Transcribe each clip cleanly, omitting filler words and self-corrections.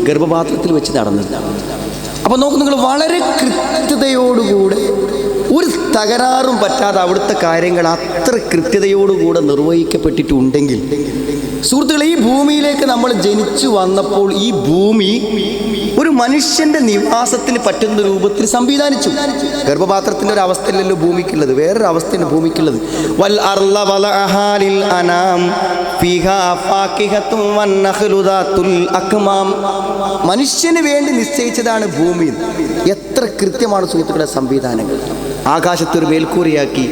ഗർഭപാത്രത്തിൽ വെച്ച് നടന്നത്. അപ്പോൾ നോക്കൂ നിങ്ങൾ, വളരെ കൃത്യതയോടുകൂടെ ഒരു തകരാറും പറ്റാതെ അവിടുത്തെ കാര്യങ്ങൾ അത്ര കൃത്യതയോടുകൂടെ നിർവഹിക്കപ്പെട്ടിട്ടുണ്ടെങ്കിൽ സുഹൃത്തുക്കളെ, ഈ ഭൂമിയിലേക്ക് നമ്മൾ ജനിച്ചു വന്നപ്പോൾ ഈ ഭൂമി ഒരു മനുഷ്യൻ്റെ നിവാസത്തിന് പറ്റുന്ന രൂപത്തിൽ സംവിധാനിച്ചു. ഗർഭപാത്രത്തിൻ്റെ ഒരു അവസ്ഥയിലല്ലോ ഭൂമിക്കുള്ളത്, വേറൊരു അവസ്ഥയാണ് ഭൂമിക്കുള്ളത്. വൽ അർള വലഅഹാ ലിൽ അനാം ഫീഹാ ഫാകിഹത്തുൻ വന്നഖ്ലു ദാത്തുൽ അക്മാം. മനുഷ്യന് വേണ്ടി നിശ്ചയിച്ചതാണ് ഭൂമി. എത്ര കൃത്യമാണ് സുഹൃത്തുക്കളുടെ സംവിധാനങ്ങൾ. ആകാശത്തൊരു മേൽക്കൂരയാക്കി,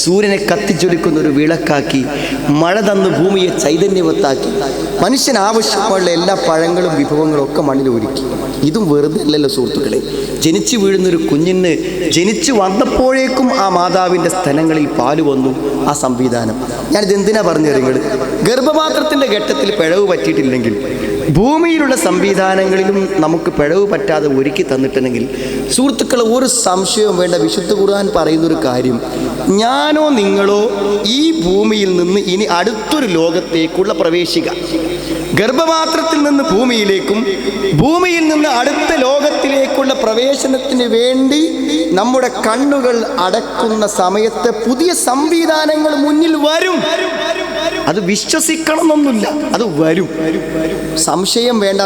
സൂര്യനെ കത്തിച്ചൊലിക്കുന്ന ഒരു വിളക്കാക്കി, മഴ തന്ന് ഭൂമിയെ ചൈതന്യവത്താക്കി, മനുഷ്യന് ആവശ്യമുള്ള എല്ലാ പഴങ്ങളും വിഭവങ്ങളും ഒക്കെ മണ്ണിൽ ഒരുക്കി. ഇതും വെറുതെ അല്ലല്ലോ സുഹൃത്തുക്കളെ. ജനിച്ചു വീഴുന്നൊരു കുഞ്ഞിന് ജനിച്ചു വന്നപ്പോഴേക്കും ആ മാതാവിൻ്റെ സ്ഥലങ്ങളിൽ പാല് വന്നു. ആ സംവിധാനം ഞാനിതെന്തിനാ പറഞ്ഞു തരുന്നത്? ഗർഭപാത്രത്തിൻ്റെ ഘട്ടത്തിൽ പിഴവ് പറ്റിയിട്ടില്ലെങ്കിൽ ഭൂമിയിലുള്ള സംവിധാനങ്ങളിലും നമുക്ക് പിഴവ് പറ്റാതെ ഒരുക്കി തന്നിട്ടുണ്ടെങ്കിൽ സുഹൃത്തുക്കളെ, ഒരു സംശയവും വേണ്ട. വിശുദ്ധ ഖുർആൻ പറയുന്നൊരു കാര്യം, ഞാനോ നിങ്ങളോ ഈ ഭൂമിയിൽ നിന്ന് ഇനി അടുത്തൊരു ലോകത്തേക്കുള്ള പ്രവേശിക, ഗർഭപാത്രത്തിൽ നിന്ന് ഭൂമിയിലേക്കും ഭൂമിയിൽ നിന്ന് അടുത്ത ലോകത്തിലേക്കുള്ള പ്രവേശനത്തിന് വേണ്ടി നമ്മുടെ കണ്ണുകൾ അടക്കുന്ന സമയത്ത് പുതിയ സംവിധാനങ്ങൾ മുന്നിൽ വരും. അത് വിശ്വസിക്കണമെന്നൊന്നുമില്ല, അത് വരും, സംശയം വേണ്ട.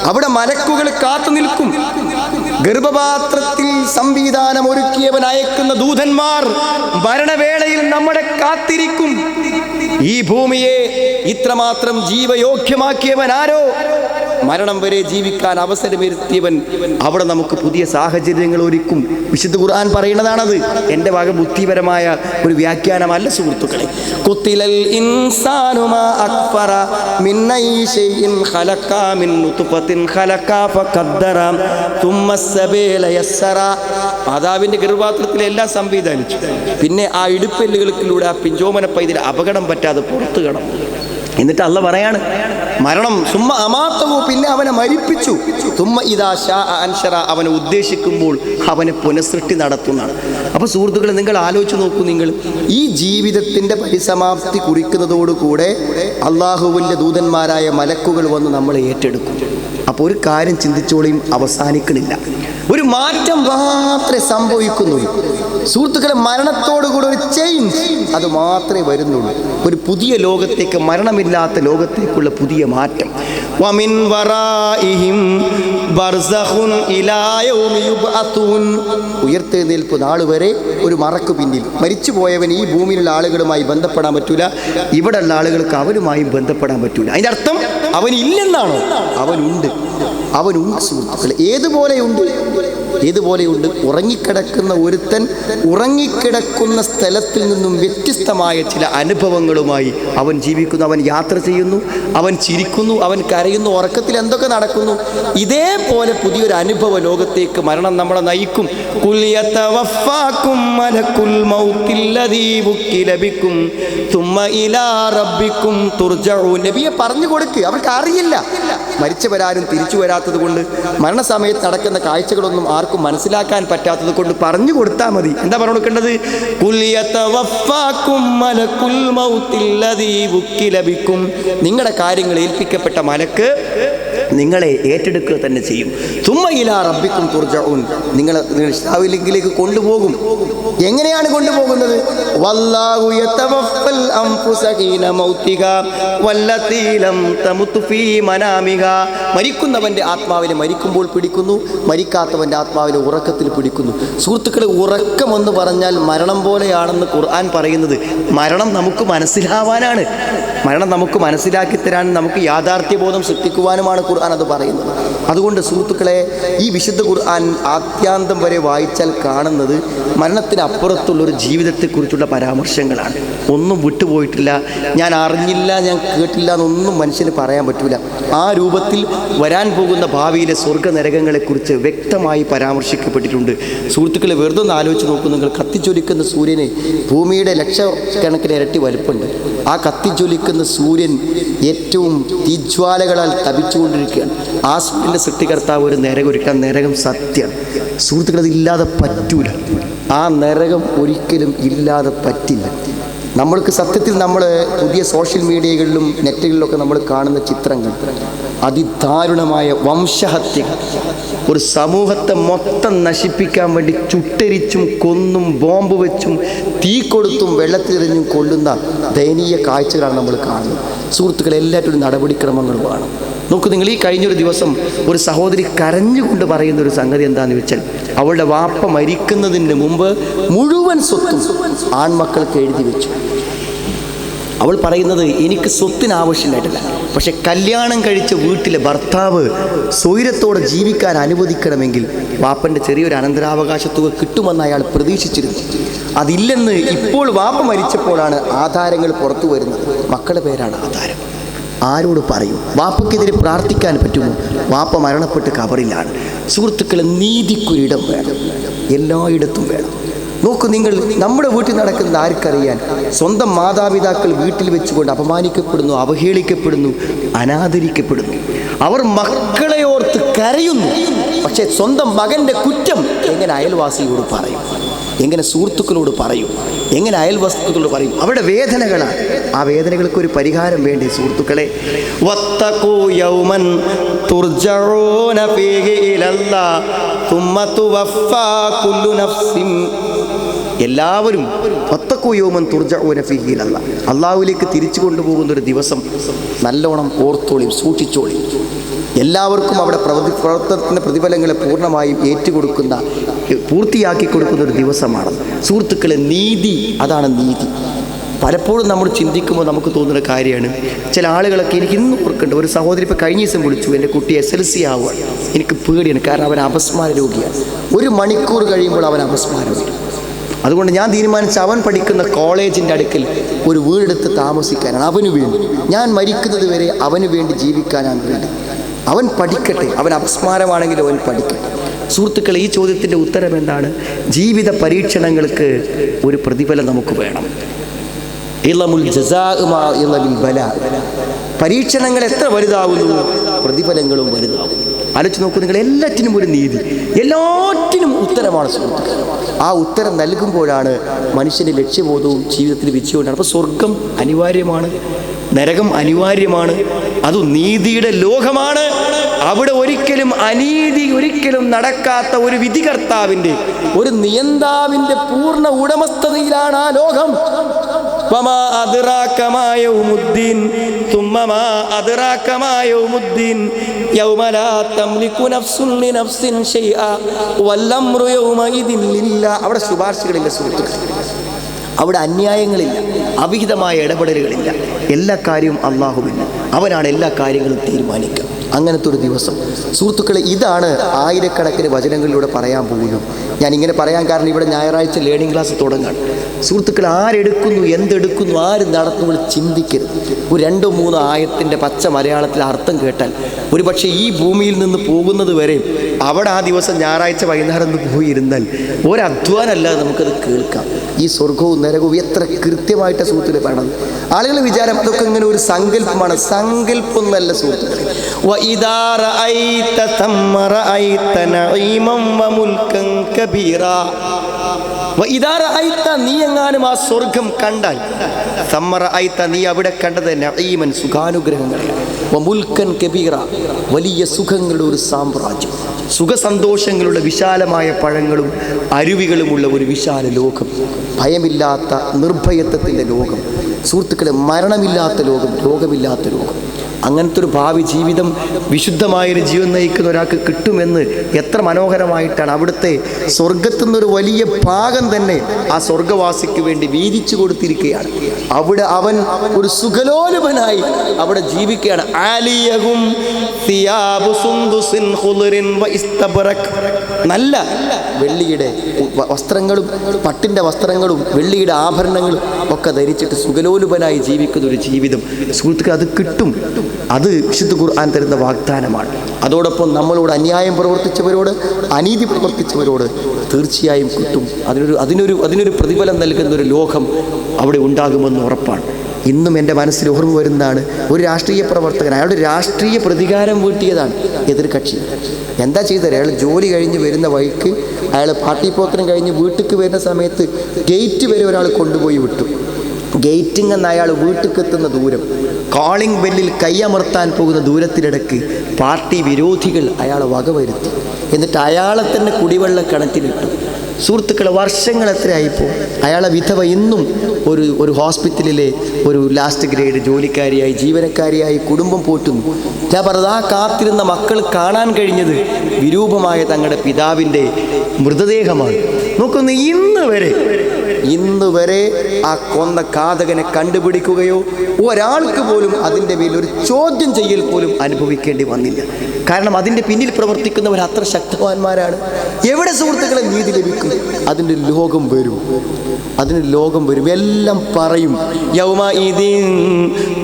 അവിടെ മലക്കുകൾ കാത്തു നിൽക്കും. ഗർഭപാത്രത്തിൽ സംവിധാനം ഒരുക്കിയവൻ അയക്കുന്ന ദൂതന്മാർ മരണവേളയിൽ നമ്മളെ കാത്തിരിക്കും. ഈ ഭൂമിയെ ഇത്രമാത്രം ജീവയോഗ്യമാക്കിയവൻ ആരോ, മരണം വരെ ജീവിക്കാൻ അവസരമൊരുത്തിയവൻ അവിടെ നമുക്ക് പുതിയ സാഹചര്യങ്ങൾ ഒരുക്കും. വിശുദ്ധ ഖുർആൻ പറയുന്നതാണത്. എൻ്റെ വക ബുദ്ധിപരമായ ഒരു വ്യാഖ്യാനമല്ല സുഹൃത്തുക്കളെ. ഖുത്തിലൽ ഇൻസാനു മാ അക്ഫറ മിൻ ഐശൈഇൻ ഖലഖ മിൻ നുത്ഫത്തിൻ ഖലഖ ഫഖദ്ദറ തുമ്മ സബീല യസ്സറ. മാതാവിൻ്റെ ഗർഭപാത്രത്തിൽ എല്ലാം സംവിധാനിച്ചു. പിന്നെ ആ ഇടുപ്പെല്ലുകൾക്കിലൂടെ ആ പിഞ്ചോമന പൈതൽ അപകടം പറ്റാതെ പുറത്തു കടന്നു. എന്നിട്ട് അള്ള പറയാണ്, മരണം സുമ്മ അമാത്തവു, പിന്നെ അവനെ മരിപ്പിച്ചു. തുമ്മ ഇദാ ശാ അൻശറ, അവനെ ഉദ്ദേശിക്കുമ്പോൾ അവനെ പുനഃസൃഷ്ടി നടത്തുന്നതാണ്. അപ്പോൾ സുഹൃത്തുക്കളെ, നിങ്ങൾ ആലോചിച്ച് നോക്കൂ. നിങ്ങൾ ഈ ജീവിതത്തിൻ്റെ പരിസമാപ്തി കുറിക്കുന്നതോടുകൂടെ അള്ളാഹുവിൻ്റെ ദൂതന്മാരായ മലക്കുകൾ വന്ന് നമ്മളെ ഏറ്റെടുക്കും. അപ്പോൾ ഒരു കാര്യം ചിന്തിച്ചോളിയും, അവസാനിക്കണില്ല. ഒരു മാറ്റം മാത്രമേ സംഭവിക്കുന്നുള്ളൂ സുഹൃത്തുക്കളെ. മരണത്തോടുകൂടി ഒരു ചേഞ്ച്, അത് മാത്രമേ വരുന്നുള്ളൂ. ഒരു പുതിയ ലോകത്തേക്ക്, മരണമില്ലാത്ത ലോകത്തേക്കുള്ള പുതിയ മാറ്റം. വമിൻ വറാഇഹിം ബർസഖുൻ ഇലാ യൗമി യുബ്അതൂൻ. ഉയർത്തെഴുന്നേൽപ്പ് നാൾ വരെ ഒരു മറക്ക് പിന്നിൽ. മരിച്ചുപോയവൻ ഈ ഭൂമിയിലുള്ള ആളുകളുമായി ബന്ധപ്പെടാൻ പറ്റൂല, ഇവിടെയുള്ള ആളുകൾക്ക് അവനുമായും ബന്ധപ്പെടാൻ പറ്റൂല. അതിൻ്റെ അർത്ഥം അവനില്ലെന്നാണോ? അവനുണ്ട്, അവനുണ്ട് സുഹൃത്തുക്കളെ. ഏതുപോലെയുണ്ട്? ഉറങ്ങിക്കിടക്കുന്ന ഒരുത്തൻ ഉറങ്ങിക്കിടക്കുന്ന സ്ഥലത്തിൽ നിന്നും വ്യത്യസ്തമായ ചില അനുഭവങ്ങളുമായി അവൻ ജീവിക്കുന്നു. അവൻ യാത്ര ചെയ്യുന്നു, അവൻ ചിരിക്കുന്നു, അവൻ കരയുന്നു, ഉറക്കത്തിൽ എന്തൊക്കെ നടക്കുന്നു. ഇതേപോലെ പുതിയൊരു അനുഭവ ലോകത്തേക്ക് മരണം നമ്മളെ നയിക്കും. നബിയെ പറഞ്ഞു കൊടുക്ക്, അവർക്ക് അറിയില്ല. മരിച്ചവരാരും തിരിച്ചു വരാത്തത് കൊണ്ട്, മരണസമയത്ത് നടക്കുന്ന കാഴ്ചകളൊന്നും ആർക്കും മനസ്സിലാക്കാൻ പറ്റാത്തത് കൊണ്ട് പറഞ്ഞു കൊടുത്താൽ മതി. എന്താ പറഞ്ഞു കൊടുക്കേണ്ടത്? നിങ്ങളുടെ കാര്യങ്ങൾ ഏൽപ്പിക്കപ്പെട്ട മലക്ക് നിങ്ങളെ ഏറ്റെടുക്കുക തന്നെ ചെയ്യും. തുമ്മ ഇലാ റബ്ബിക്കും തുർജഊൻ. നിങ്ങൾ ഇസ്രായേലിലേക്ക് കൊണ്ടുപോകും. എങ്ങനെയാണ് കൊണ്ടുപോകുന്നത്? വല്ലാഹു യതവഫൽ അൻഫുസ ഹീന മൗതിഹാ വല്ലതീ ലം തമുത് ഫീ മനാമിഹാ. മരിക്കുന്നവൻ്റെ ആത്മാവിനെ മരിക്കുമ്പോൾ പിടിക്കുന്നു, മരിക്കാത്തവൻ്റെ ആത്മാവിനെ ഉറക്കത്തിൽ പിടിക്കുന്നു. സുഹൃത്തുക്കളെ, ഉറക്കമെന്ന് പറഞ്ഞാൽ മരണം പോലെയാണെന്ന് ഖുർആൻ പറയുന്നത് മരണം നമുക്ക് മനസ്സിലാവാനാണ്. മരണം നമുക്ക് മനസ്സിലാക്കി തരാൻ, നമുക്ക് യാഥാർത്ഥ്യബോധം സൃഷ്ടിക്കുവാനുമാണ് ഖുർആൻ അത് പറയുന്നത്. അതുകൊണ്ട് സുഹൃത്തുക്കളെ, ഈ വിശുദ്ധ ഖുർആൻ ആദ്യാന്തം വരെ വായിച്ചാൽ കാണുന്നത് മരണത്തിനപ്പുറത്തുള്ളൊരു ജീവിതത്തെക്കുറിച്ചുള്ള പരാമർശങ്ങളാണ്. ഒന്നും വിട്ടുപോയിട്ടില്ല, ഞാൻ അറിഞ്ഞില്ല, ഞാൻ കേട്ടില്ല എന്നൊന്നും മനുഷ്യന് പറയാൻ പറ്റില്ല. ആ രൂപത്തിൽ വരാൻ പോകുന്ന ഭാവിയിലെ സ്വർഗ്ഗ നരകങ്ങളെക്കുറിച്ച് വ്യക്തമായി പരാമർശിക്കപ്പെട്ടിട്ടുണ്ട്. സുഹൃത്തുക്കളെ, വെറുതെ ഒന്ന് ആലോചിച്ച് നോക്കൂ. നിങ്ങൾ കത്തിച്ചൊലിക്കുന്ന സൂര്യന് ഭൂമിയുടെ ലക്ഷക്കണക്കിന് ഇരട്ടി വലുപ്പമുണ്ട്. ആ കത്തിച്ചൊലിക്കുന്ന സൂര്യൻ ഏറ്റവും തീജ്വാലകളാൽ തപിച്ചുകൊണ്ടിരിക്കുകയാണ്. ആ സൂര്യൻ്റെ സൃഷ്ടികർത്താവ് ഒരു നരകം ഒരുക്കാൻ, നരകം സത്യമാണ് സുഹൃത്തുക്കളെ, അതില്ലാതെ പറ്റൂല. ആ നരകം ഒരിക്കലും ഇല്ലാതെ പറ്റില്ല. നമ്മൾക്ക് സത്യത്തിൽ നമ്മൾ പുതിയ സോഷ്യൽ മീഡിയകളിലും നെറ്റുകളിലൊക്കെ നമ്മൾ കാണുന്ന ചിത്രങ്ങൾ, അതിദാരുണമായ വംശഹത്യകൾ, ഒരു സമൂഹത്തെ മൊത്തം നശിപ്പിക്കാൻ വേണ്ടി ചുട്ടരിച്ചും കൊന്നും ബോംബ് വെച്ചും തീ കൊടുത്തും വെള്ളത്തിലെറിഞ്ഞും കൊല്ലുന്ന ദയനീയ കാഴ്ചകളാണ് നമ്മൾ കാണുന്നത്. സുഹൃത്തുക്കളെ, എല്ലാറ്റിലും നടപടിക്രമങ്ങൾ വേണം. നോക്കൂ, നിങ്ങൾ ഈ കഴിഞ്ഞൊരു ദിവസം ഒരു സഹോദരി കരഞ്ഞുകൊണ്ട് പറയുന്ന ഒരു സംഗതി എന്താണെന്ന് വെച്ചാൽ, അവളുടെ വാപ്പ മരിക്കുന്നതിന് മുമ്പ് മുഴുവൻ സ്വത്തും ആൺമക്കൾക്ക് എഴുതി വെച്ചു. അവൾ പറയുന്നത്, എനിക്ക് സ്വത്തിന് ആവശ്യമായിട്ടില്ല, പക്ഷെ കല്യാണം കഴിച്ച വീട്ടിലെ ഭർത്താവ് സ്വൈരത്തോടെ ജീവിക്കാൻ അനുവദിക്കണമെങ്കിൽ വാപ്പൻ്റെ ചെറിയൊരു അനന്തരാവകാശ തുക കിട്ടുമെന്ന് അയാൾ പ്രതീക്ഷിച്ചിരുന്നു. അതില്ലെന്ന് ഇപ്പോൾ വാപ്പ മരിച്ചപ്പോഴാണ് ആധാരങ്ങൾ പുറത്തു വരുന്നത്. മക്കളുടെ പേരാണ് ആധാരം. ആരോട് പറയും? വാപ്പയ്ക്കെതിരെ പ്രാർത്ഥിക്കാൻ പറ്റുമോ? വാപ്പ മരണപ്പെട്ട് കബറിലാണ്. സുഹൃത്തുക്കളെ, നീതിക്കൊരിടം വേണം, എല്ലായിടത്തും വേണം. നോക്കൂ, നിങ്ങൾ നമ്മുടെ വീട്ടിൽ നടക്കുന്നത് ആർക്കറിയാൻ? സ്വന്തം മാതാപിതാക്കൾ വീട്ടിൽ വെച്ചുകൊണ്ട് അപമാനിക്കപ്പെടുന്നു, അവഹേളിക്കപ്പെടുന്നു, അനാദരിക്കപ്പെടുന്നു. അവർ മക്കളെ ഓർത്ത് കരയുന്നു. പക്ഷേ സ്വന്തം മകൻ്റെ കുറ്റം എങ്ങനെ അയൽവാസിയോട് പറയും? എങ്ങനെ സുഹൃത്തുക്കളോട് പറയും? എങ്ങനെ അയൽവസ്തുക്കളോട് പറയും? അവരുടെ വേദനകളാണ്. ആ വേദനകൾക്ക് ഒരു പരിഹാരം വേണ്ടി സുഹൃത്തുക്കളെ. വത്തഖൂ യൗമൻ തുർജഊന ഫീഹി ഇലല്ലാഹ് തുമ്മ തുവഫാ കുല്ലു നഫ്സിൻ. എല്ലാവരും വത്തഖൂ യൗമൻ തുർജഊന ഫീഹി ഇലല്ലാഹ്, അള്ളാഹുവിലേക്ക് തിരിച്ചു കൊണ്ടുപോകുന്ന ഒരു ദിവസം നല്ലോണം ഓർത്തോളി, സൂക്ഷിച്ചോളി. എല്ലാവർക്കും അവിടെ പ്രവർത്തനത്തിൻ്റെ പ്രതിഫലങ്ങളെ പൂർണ്ണമായും ഏറ്റുകൊടുക്കുന്ന, പൂർത്തിയാക്കി കൊടുക്കുന്ന ഒരു ദിവസമാണ്. സുഹൃത്തുക്കളെ, നീതി, അതാണ് നീതി. പലപ്പോഴും നമ്മൾ ചിന്തിക്കുമ്പോൾ നമുക്ക് തോന്നുന്ന കാര്യമാണ്. ചില ആളുകളൊക്കെ, എനിക്ക് ഇന്നും ഓർക്കുന്നുണ്ട്, ഒരു സഹോദരി ഇപ്പോൾ കഴിഞ്ഞ ദിവസം വിളിച്ചു, എൻ്റെ കുട്ടി SLC ആവുകയാണ്, എനിക്ക് പേടിയാണ്, കാരണം അവൻ അപസ്മാര രോഗിയാണ്. 1 മണിക്കൂർ കഴിയുമ്പോൾ അവൻ അപസ്മാര രോഗി. അതുകൊണ്ട് ഞാൻ തീരുമാനിച്ച അവൻ പഠിക്കുന്ന കോളേജിൻ്റെ അടുക്കൽ ഒരു വീടെടുത്ത് താമസിക്കാനാണ്. അവന് വേണ്ടി, ഞാൻ മരിക്കുന്നത് വരെ അവന് വേണ്ടി ജീവിക്കാനാണ് വേണ്ടി. അവൻ പഠിക്കട്ടെ, അവൻ അപസ്മാരമാണെങ്കിലും അവൻ പഠിക്കട്ടെ. സുഹൃത്തുക്കളെ, ഈ ചോദ്യത്തിൻ്റെ ഉത്തരം എന്താണ്? ജീവിത പരീക്ഷണങ്ങൾക്ക് ഒരു പ്രതിഫലം നമുക്ക് വേണം. പരീക്ഷണങ്ങൾ എത്ര വലുതാകുന്നു, പ്രതിഫലങ്ങളും വലുതാകും. ആലോചിച്ച് നോക്കൂ നിങ്ങൾ, എല്ലാറ്റിനും ഒരു നീതി, എല്ലാറ്റിനും ഉത്തരമാണ് സുഹൃത്തുക്കൾ. ആ ഉത്തരം നൽകുമ്പോഴാണ് മനുഷ്യൻ്റെ ലക്ഷ്യബോധവും ജീവിതത്തിൽ വിജയമുണ്ടാണ്. അപ്പോൾ സ്വർഗം അനിവാര്യമാണ്, നരകം അനിവാര്യമാണ്, അതും നീതിയുടെ ലോകമാണ്. അവിടെ ഒരിക്കലും അനീതി ഒരിക്കലും നടക്കാത്ത ഒരു വിധികർത്താവിൻ്റെ, ഒരു നിയന്താവിൻ്റെ പൂർണ്ണ ഉടമസ്ഥതയിലാണ് ആ ലോകം. വമാ അദ്റാക മാ യൗമുദ്ദീൻ തുമ്മ മാ അദ്റാക മാ യൗമുദ്ദീൻ യൗമ ലാ തംലികു നഫ്സുൻ ലിനഫ്സിൻ ശൈഅ വൽ-അംറു യൗമഇദിൻ ലില്ലാഹ്. അവിടെ ശുപാർശകളില്ല സുഹൃത്തുക്കളെ, അവിടെ അന്യായങ്ങളില്ല, അവിഹിതമായ ഇടപെടലുകളില്ല. എല്ലാ കാര്യവും അള്ളാഹുവിന്, അവനാണ് എല്ലാ കാര്യങ്ങളും തീരുമാനിക്കുക. അങ്ങനത്തെ ഒരു ദിവസം സുഹൃത്തുക്കളെ, ഇതാണ് ആയിരക്കണക്കിന് വചനങ്ങളിലൂടെ പറയാൻ പോകുന്നത്. ഞാനിങ്ങനെ പറയാൻ കാരണം, ഇവിടെ ഞായറാഴ്ച ലേണിംഗ് ക്ലാസ് തുടങ്ങാണ്. സുഹൃത്തുക്കൾ, ആരെടുക്കുന്നു, എന്തെടുക്കുന്നു, ആര് നടത്തുമ്പോൾ ചിന്തിക്കരുത്. ഒരു 2-3 ആയത്തിൻ്റെ പച്ച മലയാളത്തിൽ അർത്ഥം കേട്ടാൽ ഒരുപക്ഷെ ഈ ഭൂമിയിൽ നിന്ന് പോകുന്നത് വരെ അവിടെ ആ ദിവസം ഞായറാഴ്ച വൈകുന്നേരം ഒന്ന് പോയിരുന്നാൽ ഒരധ്വാനമല്ലാതെ നമുക്കത് കേൾക്കാം. ഈ സ്വർഗവും നരകവും എത്ര കൃത്യമായിട്ട് സുഹൃത്തുക്കളെ പറയണത്. ആളുകൾ വിചാരം അതൊക്കെ ഇങ്ങനെ ഒരു സങ്കല്പമാണ്. സങ്കല്പം നല്ല സുഹൃത്തുക്കളെ. നീ എങ്ങാനും ആ സ്വർഗം കണ്ടാൽ, നീ അവിടെ കണ്ടത് നഈമൻ, സുഖാനുഗ്രഹങ്ങളെയാണ്. വമുൽക്കൻ കബീറ, വലിയ സുഖങ്ങളുടെ ഒരു സാമ്രാജ്യം, സുഖസന്തോഷങ്ങളുടെ വിശാലമായ പഴങ്ങളും അരുവികളുമുള്ള ഒരു വിശാല ലോകം, ഭയമില്ലാത്ത നിർഭയത്വത്തിൻ്റെ ലോകം സുഹൃത്തുക്കളെ, മരണമില്ലാത്ത ലോകം, രോഗമില്ലാത്ത ലോകം. അങ്ങനത്തെ ഒരു ഭാവി ജീവിതം, വിശുദ്ധമായൊരു ജീവൻ നയിക്കുന്ന ഒരാൾക്ക് കിട്ടുമെന്ന് എത്ര മനോഹരമായിട്ടാണ് അവിടുത്തെ സ്വർഗത്തു നിന്നൊരു വലിയ ഭാഗം തന്നെ ആ സ്വർഗവാസിക്ക് വേണ്ടി വീതിച്ചു കൊടുത്തിരിക്കുകയാണ്. അവിടെ അവൻ ഒരു സുഖലോലുപനായി അവിടെ ജീവിക്കുകയാണ്. ആലിയഹും സിയാബു സുന്ദുസിൻ ഖുദറിൻ വഇസ്തബ്റക്, നല്ല വെള്ളിയുടെ വസ്ത്രങ്ങളും പട്ടിൻ്റെ വസ്ത്രങ്ങളും വെള്ളിയുടെ ആഭരണങ്ങളും ഒക്കെ ധരിച്ചിട്ട് സുഖലോലുപനായി ജീവിക്കുന്ന ഒരു ജീവിതം സുഹൃത്തുക്കൾ, അത് കിട്ടും. അത് വിശുദ്ധ ഖുർആൻ തരുന്ന വാഗ്ദാനമാണ്. അതോടൊപ്പം നമ്മളോട് അന്യായം പ്രവർത്തിച്ചവരോട്, അനീതി പ്രവർത്തിച്ചവരോട് തീർച്ചയായും കിട്ടും. അതിനൊരു പ്രതിഫലം നൽകുന്ന ഒരു ലോകം അവിടെ ഉണ്ടാകുമെന്ന് ഉറപ്പാണ്. ഇന്നും എൻ്റെ മനസ്സിൽ ഓർമ്മ വരുന്നതാണ് ഒരു രാഷ്ട്രീയ പ്രവർത്തകൻ, അയാളുടെ രാഷ്ട്രീയ പ്രതികാരം വീട്ടിയതാണ് എതിർ കക്ഷി. എന്താ ചെയ്തത്? അയാൾ ജോലി കഴിഞ്ഞ് വരുന്ന വഴിക്ക്, അയാൾ പാർട്ടി പ്രവർത്തനം കഴിഞ്ഞ് വീട്ടിലേക്ക് വരുന്ന സമയത്ത് ഗേറ്റ് വരെ ഒരാൾ കൊണ്ടുപോയി വിട്ടു. ഗേറ്റിംഗ് എന്ന അയാൾ വീട്ടിലേക്ക് എത്തുന്ന ദൂരം കോളിംഗ് ബെല്ലിൽ കൈയമർത്താൻ പോകുന്ന ദൂരത്തിനിടയ്ക്ക് പാർട്ടി വിരോധികൾ അയാളെ വകവരുത്തി. എന്നിട്ട് അയാളെ തന്നെ കുടിവെള്ള കിണറ്റിലിട്ടു. സുഹൃത്തുക്കളെ, വർഷങ്ങൾ എത്രയായിപ്പോൾ അയാളെ വിധവ ഇന്നും ഒരു ഹോസ്പിറ്റലിലെ ഒരു ലാസ്റ്റ് ഗ്രേഡ് ജോലിക്കാരിയായി ജീവനക്കാരിയായി കുടുംബം പോറ്റുന്നു. ഞാൻ പറഞ്ഞത്, ആ കാത്തിരുന്ന മക്കൾ കാണാൻ കഴിഞ്ഞത് വിരൂപമായ തങ്ങളുടെ പിതാവിൻ്റെ മൃതദേഹമാണ്. നോക്കുന്നു, ഇന്ന് വരെ ആ കൊന്ന ഘാതകനെ കണ്ടുപിടിക്കുകയോ ഒരാൾക്ക് പോലും അതിൻ്റെ പേരിൽ ഒരു ചോദ്യം ചെയ്യൽ പോലും അനുഭവിക്കേണ്ടി വന്നില്ല. കാരണം അതിൻ്റെ പിന്നിൽ പ്രവർത്തിക്കുന്നവർ അത്ര ശക്തവാന്മാരാണ്. എവിടെ സുഹൃത്തുക്കളെ നീതി ലഭിക്കും? അതിൻ്റെ ലോകം വരും. എല്ലാം പറയും. യൗമഇദിൻ